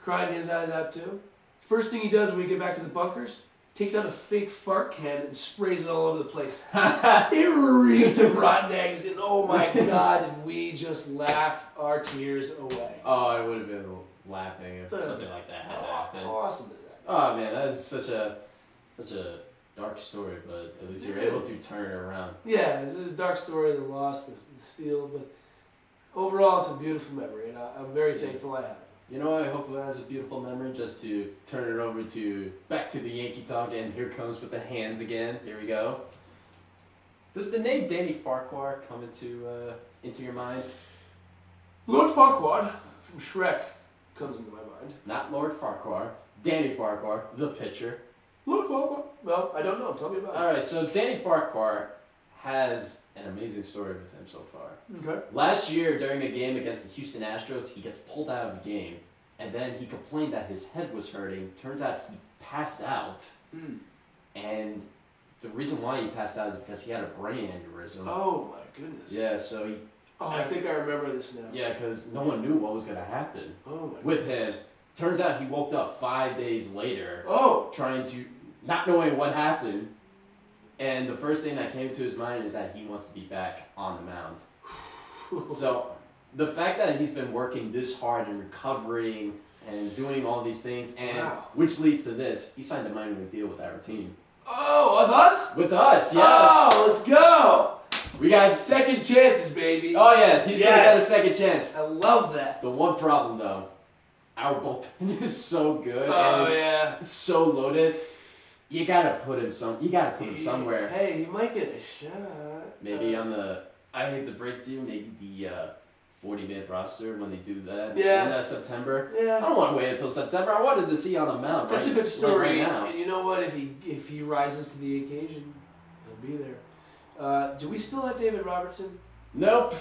cried his eyes out too. First thing he does when we get back to the bunkers, takes out a fake fart can and sprays it all over the place. It reeked of rotten eggs, and oh my God, did we just laugh our tears away. Oh, I would have been laughing if something like that had happened. How awesome is that? Oh man, that is such a dark story, but at least you're able to turn it around. Yeah, it's a dark story, the loss, the steal, but overall it's a beautiful memory, and I'm very thankful I have it. I hope it has a beautiful memory. Just to turn it over back to the Yankee talk, and here comes with the hands again. Here we go. Does the name Danny Farquhar come into your mind? Lord Farquhar from Shrek comes into my mind. Not Lord Farquhar. Danny Farquhar, the pitcher. Lord Farquhar? Well, I don't know. Tell me about it. All right, so Danny Farquhar has an amazing story with him so far. Okay. Last year, during a game against the Houston Astros, he gets pulled out of the game, and then he complained that his head was hurting. Turns out he passed out, and the reason why he passed out is because he had a brain aneurysm. Oh my goodness. Yeah, so he... Oh, I think I remember this now. Yeah, because no one knew what was going to happen with him. Turns out he woke up 5 days later, not knowing what happened. And the first thing that came to his mind is that he wants to be back on the mound. So the fact that he's been working this hard and recovering and doing all these things, and which leads to this, he signed a minor league deal with our team. Oh, with us? With us, yes. Oh, let's go. We got second chances, baby. Oh yeah, he's gonna get a second chance. I love that. The one problem though, our bullpen is so good and it's so loaded. You gotta put him somewhere. Hey, he might get a shot. Maybe on the, I hate to break to you, maybe the 40-man roster when they do that in September. Yeah. I don't want to wait until September. I wanted to see on the mound. That's a good story. Right now. And you know what? If he rises to the occasion, he'll be there. Do we still have David Robertson? Nope.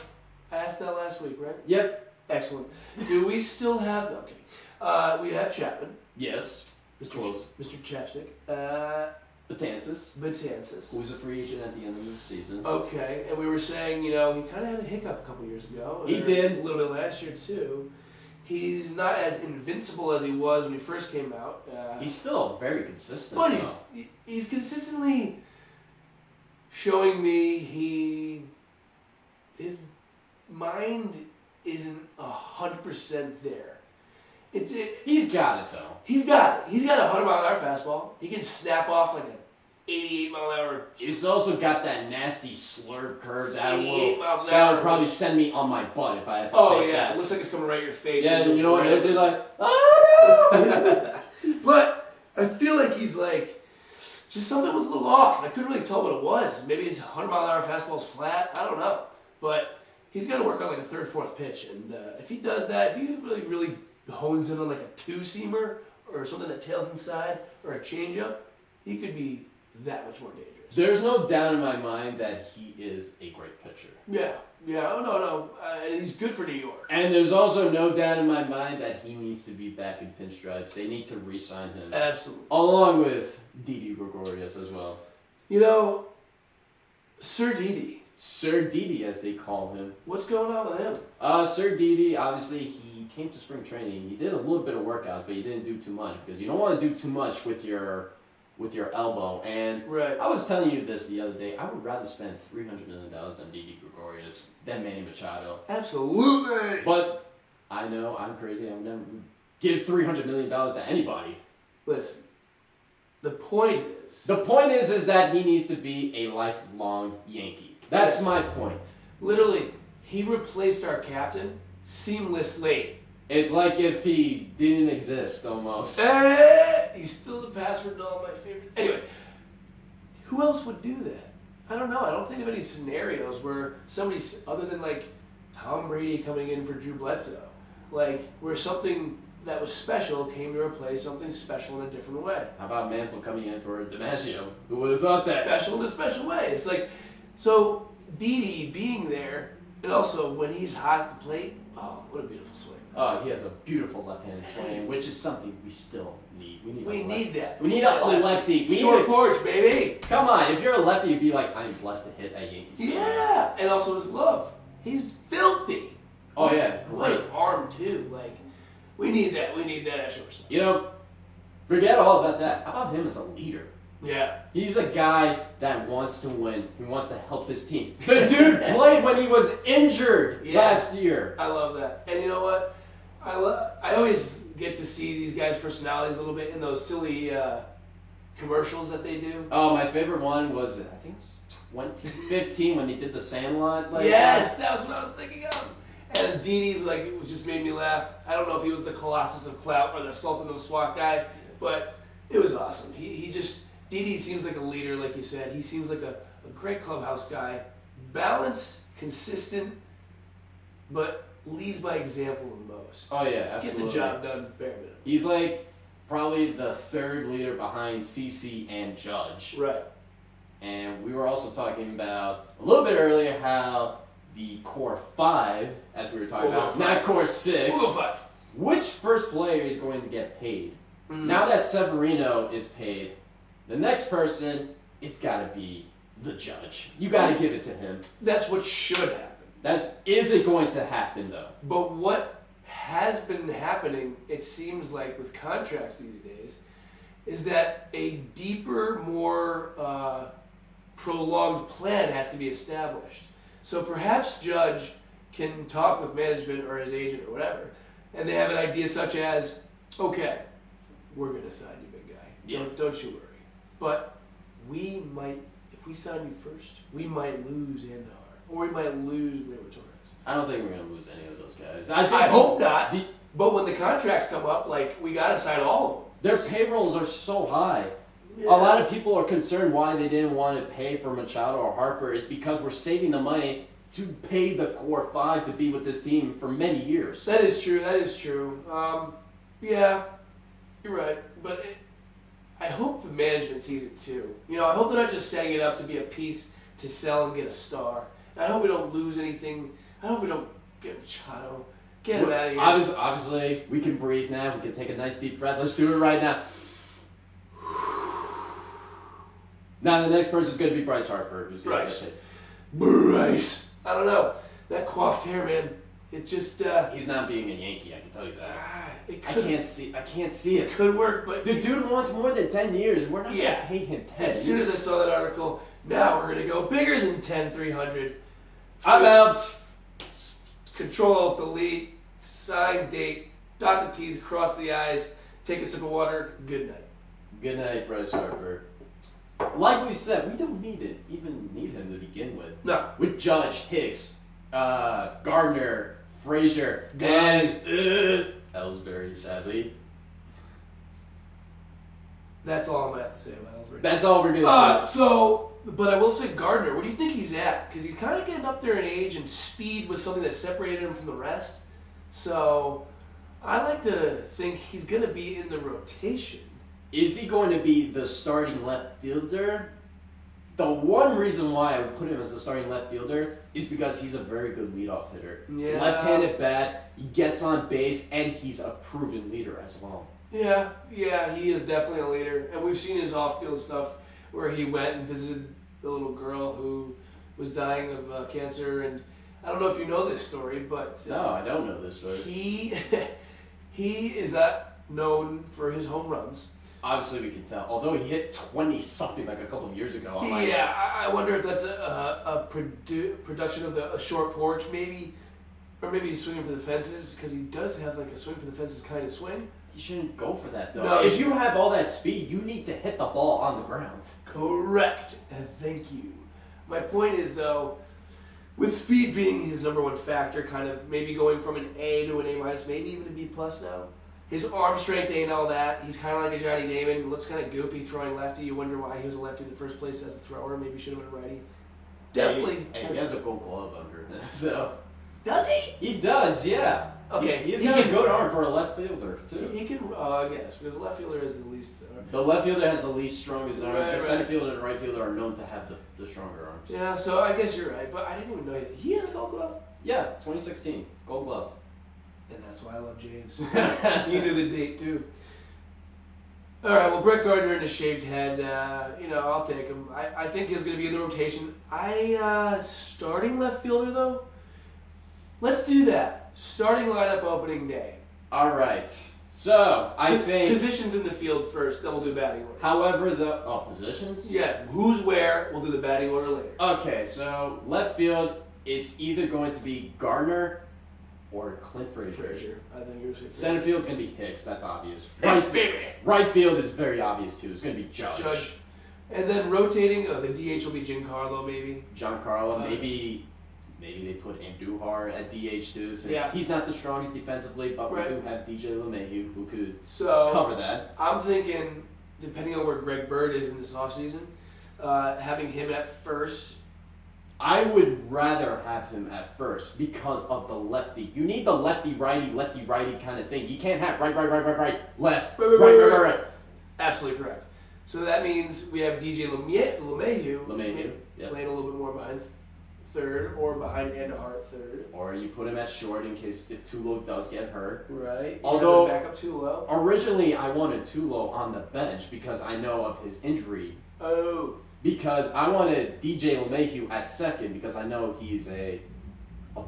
I asked that last week, right? Yep. Excellent. Do we still have... No, okay. We have Chapman. Yes. Mr. Chapstick. Betances. Who was a free agent at the end of the season. Okay. And we were saying, he kind of had a hiccup a couple years ago. He did. A little bit last year, too. He's not as invincible as he was when he first came out. He's still very consistent. But he's consistently showing me his mind isn't 100% there. He's got it though. He's got it. He's got a 100-mile-an-hour fastball. He can snap off like an 88-mile-an-hour. He's also got that nasty slurve curve that 88 miles an hour would probably send me on my butt if I had to face that. It looks like it's coming right in your face. Yeah, you know what it is? He's like, ah! But I feel like he's like, just something was a little off. I couldn't really tell what it was. Maybe his 100-mile-an-hour fastball's flat. I don't know. But he's got to work on like a third, fourth pitch. And if he does that, if he really hones in on like a two-seamer or something that tails inside or a changeup, he could be that much more dangerous. There's no doubt in my mind that he is a great pitcher. Yeah. Oh, no. And he's good for New York. And there's also no doubt in my mind that he needs to be back in Pinstripes. They need to re-sign him. Absolutely. Along with Didi Gregorius as well. You know, Sir Didi. Sir Didi, as they call him. What's going on with him? Sir Didi, obviously, he came to spring training. He did a little bit of workouts, but he didn't do too much because you don't want to do too much with your elbow. And right. I was telling you this the other day. I would rather spend $300 million on Didi Gregorius than Manny Machado. Absolutely. But I know I'm crazy. I would never give $300 million to anybody. Listen, the point is that he needs to be a lifelong Yankee. That's my point. Literally, he replaced our captain seamlessly. It's like if he didn't exist, almost. He's still the password to all my favorites. Anyways, who else would do that? I don't know. I don't think of any scenarios where somebody, other than like Tom Brady coming in for Drew Bledsoe, like where something that was special came to replace something special in a different way. How about Mantle coming in for DiMaggio? Who would have thought that? Special in a special way. It's like, so Didi being there, and also when he's hot at the plate, oh, what a beautiful swing. Oh, he has a beautiful left-handed swing, which is something we still need. We need that. We need a lefty. Short porch, baby. Come on, if you're a lefty, you'd be like, I'm blessed to hit a Yankees. Yeah, and also his glove. He's filthy. Oh yeah, What great. an arm too. Like, we need that. We need that at shortstop. You know, forget all about that. How about him as a leader? Yeah. He's a guy that wants to win. He wants to help his team. The dude played when he was injured last year. I love that. And you know what? I always get to see these guys' personalities a little bit in those silly commercials that they do. Oh, my favorite one was, I think it was 2015 when they did the Sandlot. Yes, that was what I was thinking of. And Didi, like, it just made me laugh. I don't know if he was the Colossus of Clout or the Sultan of the SWAT guy, but it was awesome. Didi seems like a leader, like you said. He seems like a great clubhouse guy. Balanced, consistent, but leads by example the most. Oh, yeah, absolutely. Get the job done, bare minimum. He's like probably the third leader behind CC and Judge. Right. And we were also talking about a little bit earlier how the core 5, as we were talking about, not core 6, which first player is going to get paid? Now that Severino is paid, the next person, it's got to be the Judge. You got to give it to him. That's what should happen. Is it going to happen, though? But what has been happening, it seems like, with contracts these days, is that a deeper, more prolonged plan has to be established. So perhaps Judge can talk with management or his agent or whatever, and they have an idea such as, okay, we're going to sign you, big guy. Yeah. Don't you worry. But we might, if we sign you first, we might lose Andar. Or we might lose Gleyber Torres. I don't think we're going to lose any of those guys. I hope not. But when the contracts come up, like, we got to sign all of them. Their payrolls are so high. Yeah. A lot of people are concerned why they didn't want to pay for Machado or Harper is because we're saving the money to pay the core 5 to be with this team for many years. That is true. Yeah, you're right. But I hope the management sees it too. You know, I hope they're not just setting it up to be a piece to sell and get a star. I hope we don't lose anything. I hope we don't get Machado. Get him out of here. Obviously, we can breathe now. We can take a nice deep breath. Let's do it right now. Now, the next person is going to be Bryce Harper. Who's going to get paid. Bryce. I don't know. That coiffed hair, man. It just... He's not being a Yankee, I can tell you that. I can't see it. It could work, but... The dude wants more than 10 years. We're not going to pay him 10 As soon as I saw that article, now we're going to go bigger than 10-300. I'm out. Control-Alt-Delete. Sign, date. Dot the T's, cross the I's. Take a sip of water. Good night. Good night, Bryce Harper. Like we said, we don't even need him to begin with. No. With Judge, Hicks, Gardner, Frazier, and Ellsbury, sadly. That's all I'm going to have to say about Ellsbury. That's all we're going to do. But I will say Gardner, where do you think he's at? Because he's kind of getting up there in age, and speed was something that separated him from the rest. So I like to think he's going to be in the rotation. Is he going to be the starting left fielder? The one reason why I would put him as the starting left fielder is because he's a very good leadoff hitter. Yeah. Left-handed bat, he gets on base, and he's a proven leader as well. Yeah, he is definitely a leader. And we've seen his off-field stuff where he went and visited the little girl who was dying of cancer. And I don't know if you know this story, but... No, I don't know this story. He is not known for his home runs. Obviously, we can tell. Although he hit 20-something like a couple of years ago. I wonder if that's a production of a short porch, maybe. Or maybe he's swinging for the fences, because he does have like a swing for the fences kind of swing. You shouldn't go for that, though. No, if you have all that speed, you need to hit the ball on the ground. Correct. And thank you. My point is, though, with speed being his number one factor, kind of maybe going from an A to an A-, maybe even a B+ now. His arm strength ain't all that. He's kind of like a Johnny Damon. Looks kind of goofy throwing lefty. You wonder why he was a lefty in the first place as a thrower. Maybe should have been a righty. Definitely. He has a gold glove under him. So. Does he? He does, yeah. Okay. He's got a good arm for a left fielder, too. He can, I guess, because the left fielder is the least... The left fielder has the least strongest arm. Right, the center fielder and the right fielder are known to have the stronger arms. Yeah, so I guess you're right. But I didn't even know he has a gold glove. Yeah, 2016. Gold glove. And that's why I love James. You knew the date, too. All right, well, Brett Gardner and his shaved head, I'll take him. I think he's going to be in the rotation. Starting left fielder, though? Let's do that. Starting lineup opening day. All right. So, I think... Positions in the field first, then we'll do batting order. However, positions? Yeah, who's where, we'll do the batting order later. Okay, so left field, it's either going to be Gardner or Clint Frazier. I think you're saying Center field's going to be Hicks, that's obvious. Hicks, baby! Right field is very obvious, too. It's going to be Judge. And then rotating, the DH will be Giancarlo, maybe. Giancarlo, maybe they put Andujar at DH too, since he's not the strongest defensively, but we do have DJ LeMahieu who could cover that. I'm thinking, depending on where Greg Bird is in this offseason, having him at first. I would rather have him at first because of the lefty. You need the lefty-righty kind of thing. You can't have right, left, right. Absolutely correct. So that means we have DJ LeMahieu playing a little bit more behind third or behind Andujar at third. Or you put him at short in case if Tulo does get hurt. Right. Although back up Tulo. Originally I wanted Tulo on the bench because I know of his injury. Oh. Because I wanted DJ LeMahieu at second because I know he's a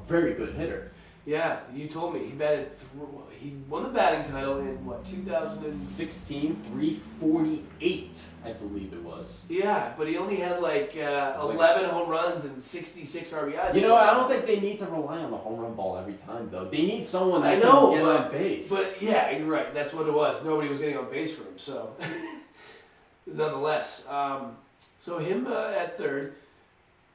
very good hitter. Yeah, you told me he won the batting title in 2016, 348, I believe it was. Yeah, but he only had 11 home runs and 66 RBIs. I don't think they need to rely on the home run ball every time though. They need someone that can get on base. But yeah, you're right. That's what it was. Nobody was getting on base for him. So, nonetheless, so him at third.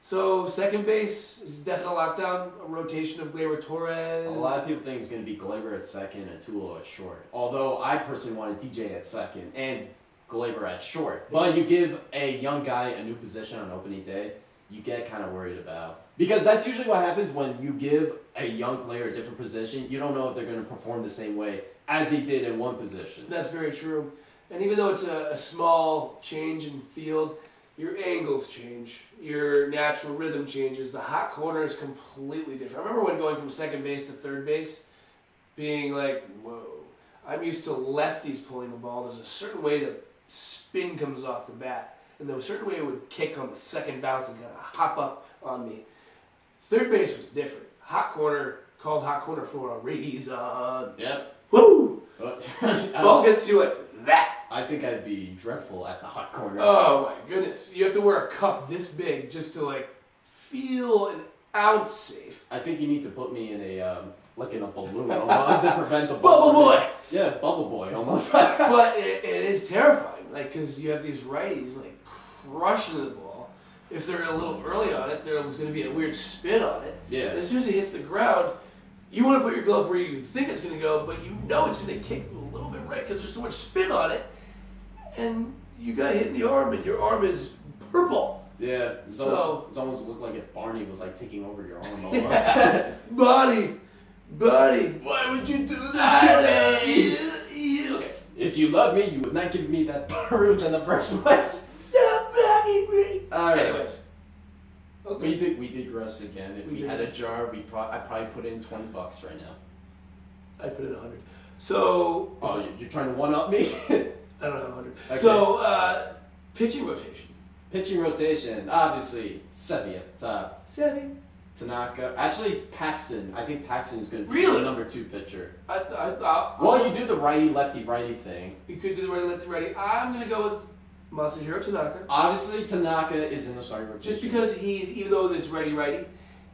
So second base is definitely lockdown. A rotation of Gleyber Torres. A lot of people think it's going to be Gleyber at second and Tulo at short. Although I personally wanted DJ at second and Gleyber at short. But you give a young guy a new position on opening day, you get kind of worried about. Because that's usually what happens when you give a young player a different position. You don't know if they're going to perform the same way as they did in one position. That's very true. And even though it's a small change in field, your angles change, your natural rhythm changes. The hot corner is completely different. I remember when going from second base to third base, being like, whoa. I'm used to lefties pulling the ball. There's a certain way the spin comes off the bat, and there was a certain way it would kick on the second bounce and kind of hop up on me. Third base was different. Hot corner, called hot corner for a reason. Yep. Woo! Ball gets to it. That. I think I'd be dreadful at the hot corner. Oh my goodness. You have to wear a cup this big just to feel an ounce safe. I think you need to put me in a balloon almost to prevent the bubble boy. Yeah, bubble boy almost. But it is terrifying, because you have these righties crushing the ball. If they're a little early on it, there's going to be a weird spin on it. Yeah. And as soon as it hits the ground, you want to put your glove where you think it's going to go, but you know it's going to kick a little bit right because there's so much spin on it. and you got hit in the arm, and your arm is purple. Yeah, So it almost looked like if Barney was like taking over your arm almost. buddy, why would you do that to me? Okay. If you love me, you would not give me that bruise in the first place. Stop bugging me. Alright. Anyways. Okay. We digress again. If we had a jar, I'd probably put in $20 right now. I'd put in 100. So. Oh, you're trying to one up me? I don't have 100. Okay. So, pitching rotation. Pitching rotation, obviously, Sevy at the top. Sevy. Tanaka. Actually, Paxton. I think Paxton is going to be Really? the number 2 pitcher. Well, You do the righty, lefty, righty thing. You could do the righty, lefty, righty. I'm going to go with Masahiro Tanaka. Obviously, Tanaka is in the starting rotation. Just because even though it's righty,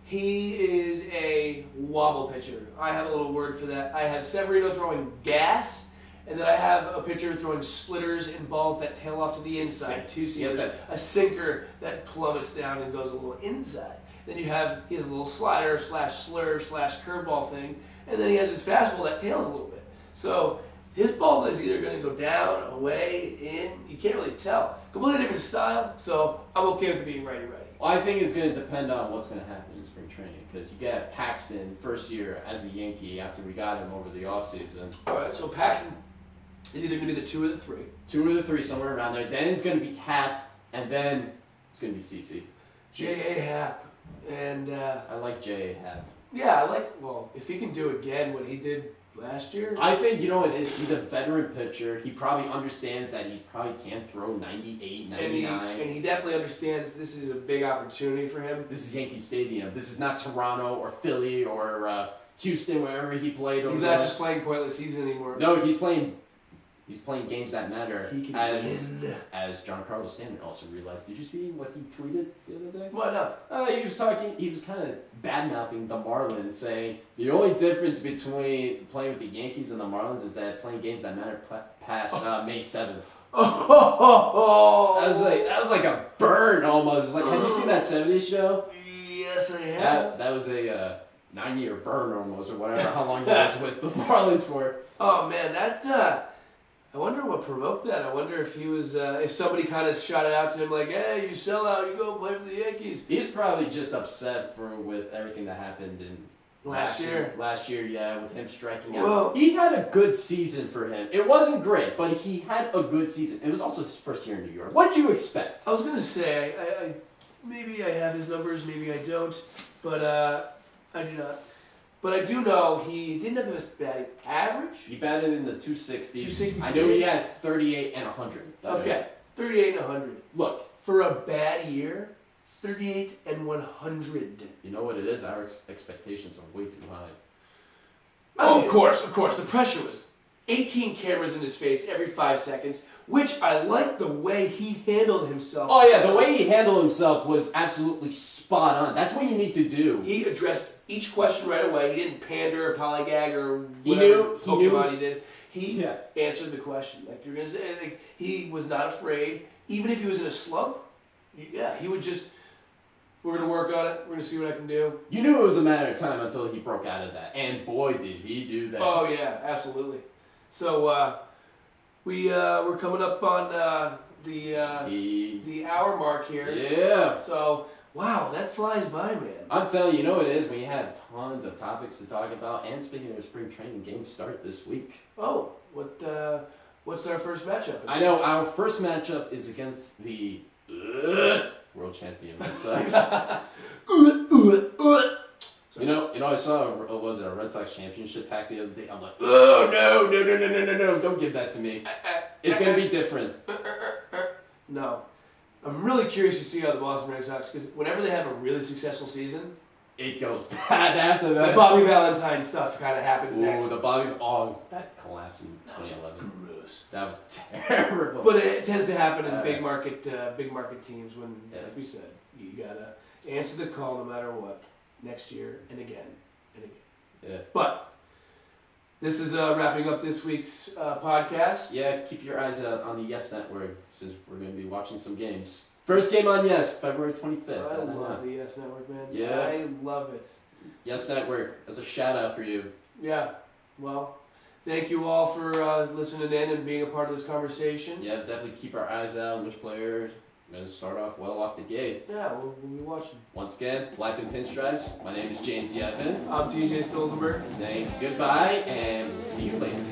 he is a wobble pitcher. I have a little word for that. I have Severino throwing gas, and then I have a pitcher throwing splitters and balls that tail off to the inside. Two-seamers. A sinker that plummets down and goes a little inside. Then he has a little slider / slurve / curveball thing, and then he has his fastball that tails a little bit. So his ball is either going to go down, away, in. You can't really tell. Completely different style. So I'm okay with it being righty. Well, I think it's going to depend on what's going to happen in spring training, because you get Paxton first year as a Yankee after we got him over the offseason. All right. So Paxton is either going to be the 2 or the 3. 2 or the 3, somewhere around there. Then it's going to be Hap, and then it's going to be CC. J.A. Happ. And I like J.A. Happ. Yeah, if he can do again what he did last year. I think, you know what it is? He's a veteran pitcher. He probably understands that he probably can't throw 98, 99. And he definitely understands this is a big opportunity for him. This is Yankee Stadium. This is not Toronto or Philly or Houston, wherever he played. He's not just playing pointless season anymore. No, he's playing games that matter. He can win. As Giancarlo Stanton also realized. Did you see what he tweeted the other day? Why not? He was kind of bad-mouthing the Marlins, saying the only difference between playing with the Yankees and the Marlins is that playing games that matter past May 7th. Oh, That was like a burn almost. It's like, have you seen that 70s show? Yes, I have. That was a 9-year burn almost, or whatever, how long he was with the Marlins for. Oh, man, I wonder what provoked that. I wonder if he was, if somebody kind of shot it out to him like, hey, you sell out, you go play for the Yankees. He's probably just upset with everything that happened in last year. Last year, yeah, with him striking out. Well, he had a good season for him. It wasn't great, but he had a good season. It was also his first year in New York. What did you expect? I was going to say, I maybe I have his numbers, maybe I don't, but I do not. But I do know he didn't have the best batting average. He batted in the 260s. 260. I know he had 38 and 100. Okay, 38 and 100. Look, for a bad year, 38 and 100. You know what it is? Our expectations are way too high. Oh, of course. The pressure was 18 cameras in his face every 5 seconds, which I liked the way he handled himself. Oh, yeah, the way he handled himself was absolutely spot on. That's what you need to do. He addressed each question right away. He didn't pander or polygag or whatever Pokemon he did. He answered the question. Like you're gonna say, like, he was not afraid. Even if he was in a slump, he would just, we're going to work on it. We're going to see what I can do. You knew it was a matter of time until he broke out of that. And boy, did he do that. Oh, yeah, absolutely. So, we're coming up on the hour mark here. Yeah. So, wow, that flies by, man. I'm telling you, you know what it is? We have tons of topics to talk about. And speaking of spring training, games start this week. Oh, what's our first matchup? I know, our first matchup is against the world champion Red Sox. You know, I saw a Red Sox championship pack the other day. I'm like, oh no, don't give that to me. It's gonna be different. No, I'm really curious to see how the Boston Red Sox, because whenever they have a really successful season, it goes bad after that. The Bobby Valentine stuff kind of happens next. That collapse in 2011. Gross. That was terrible. But it tends to happen in big market teams when, like we said, you gotta answer the call no matter what. Next year and again and again. Yeah. But this is wrapping up this week's podcast. Yeah, keep your eyes out on the Yes Network since we're going to be watching some games. First game on Yes, February 25th. I love the Yes Network, man. Yeah. I love it. Yes Network, that's a shout out for you. Yeah. Well, Thank you all for listening in and being a part of this conversation. Yeah, definitely keep our eyes out on which players going to start off well off the gate. Yeah, we'll be watching. Once again, Life in Pinstripes. My name is James Yevon. I'm TJ Stolzenberg. Saying goodbye, and we'll see you later.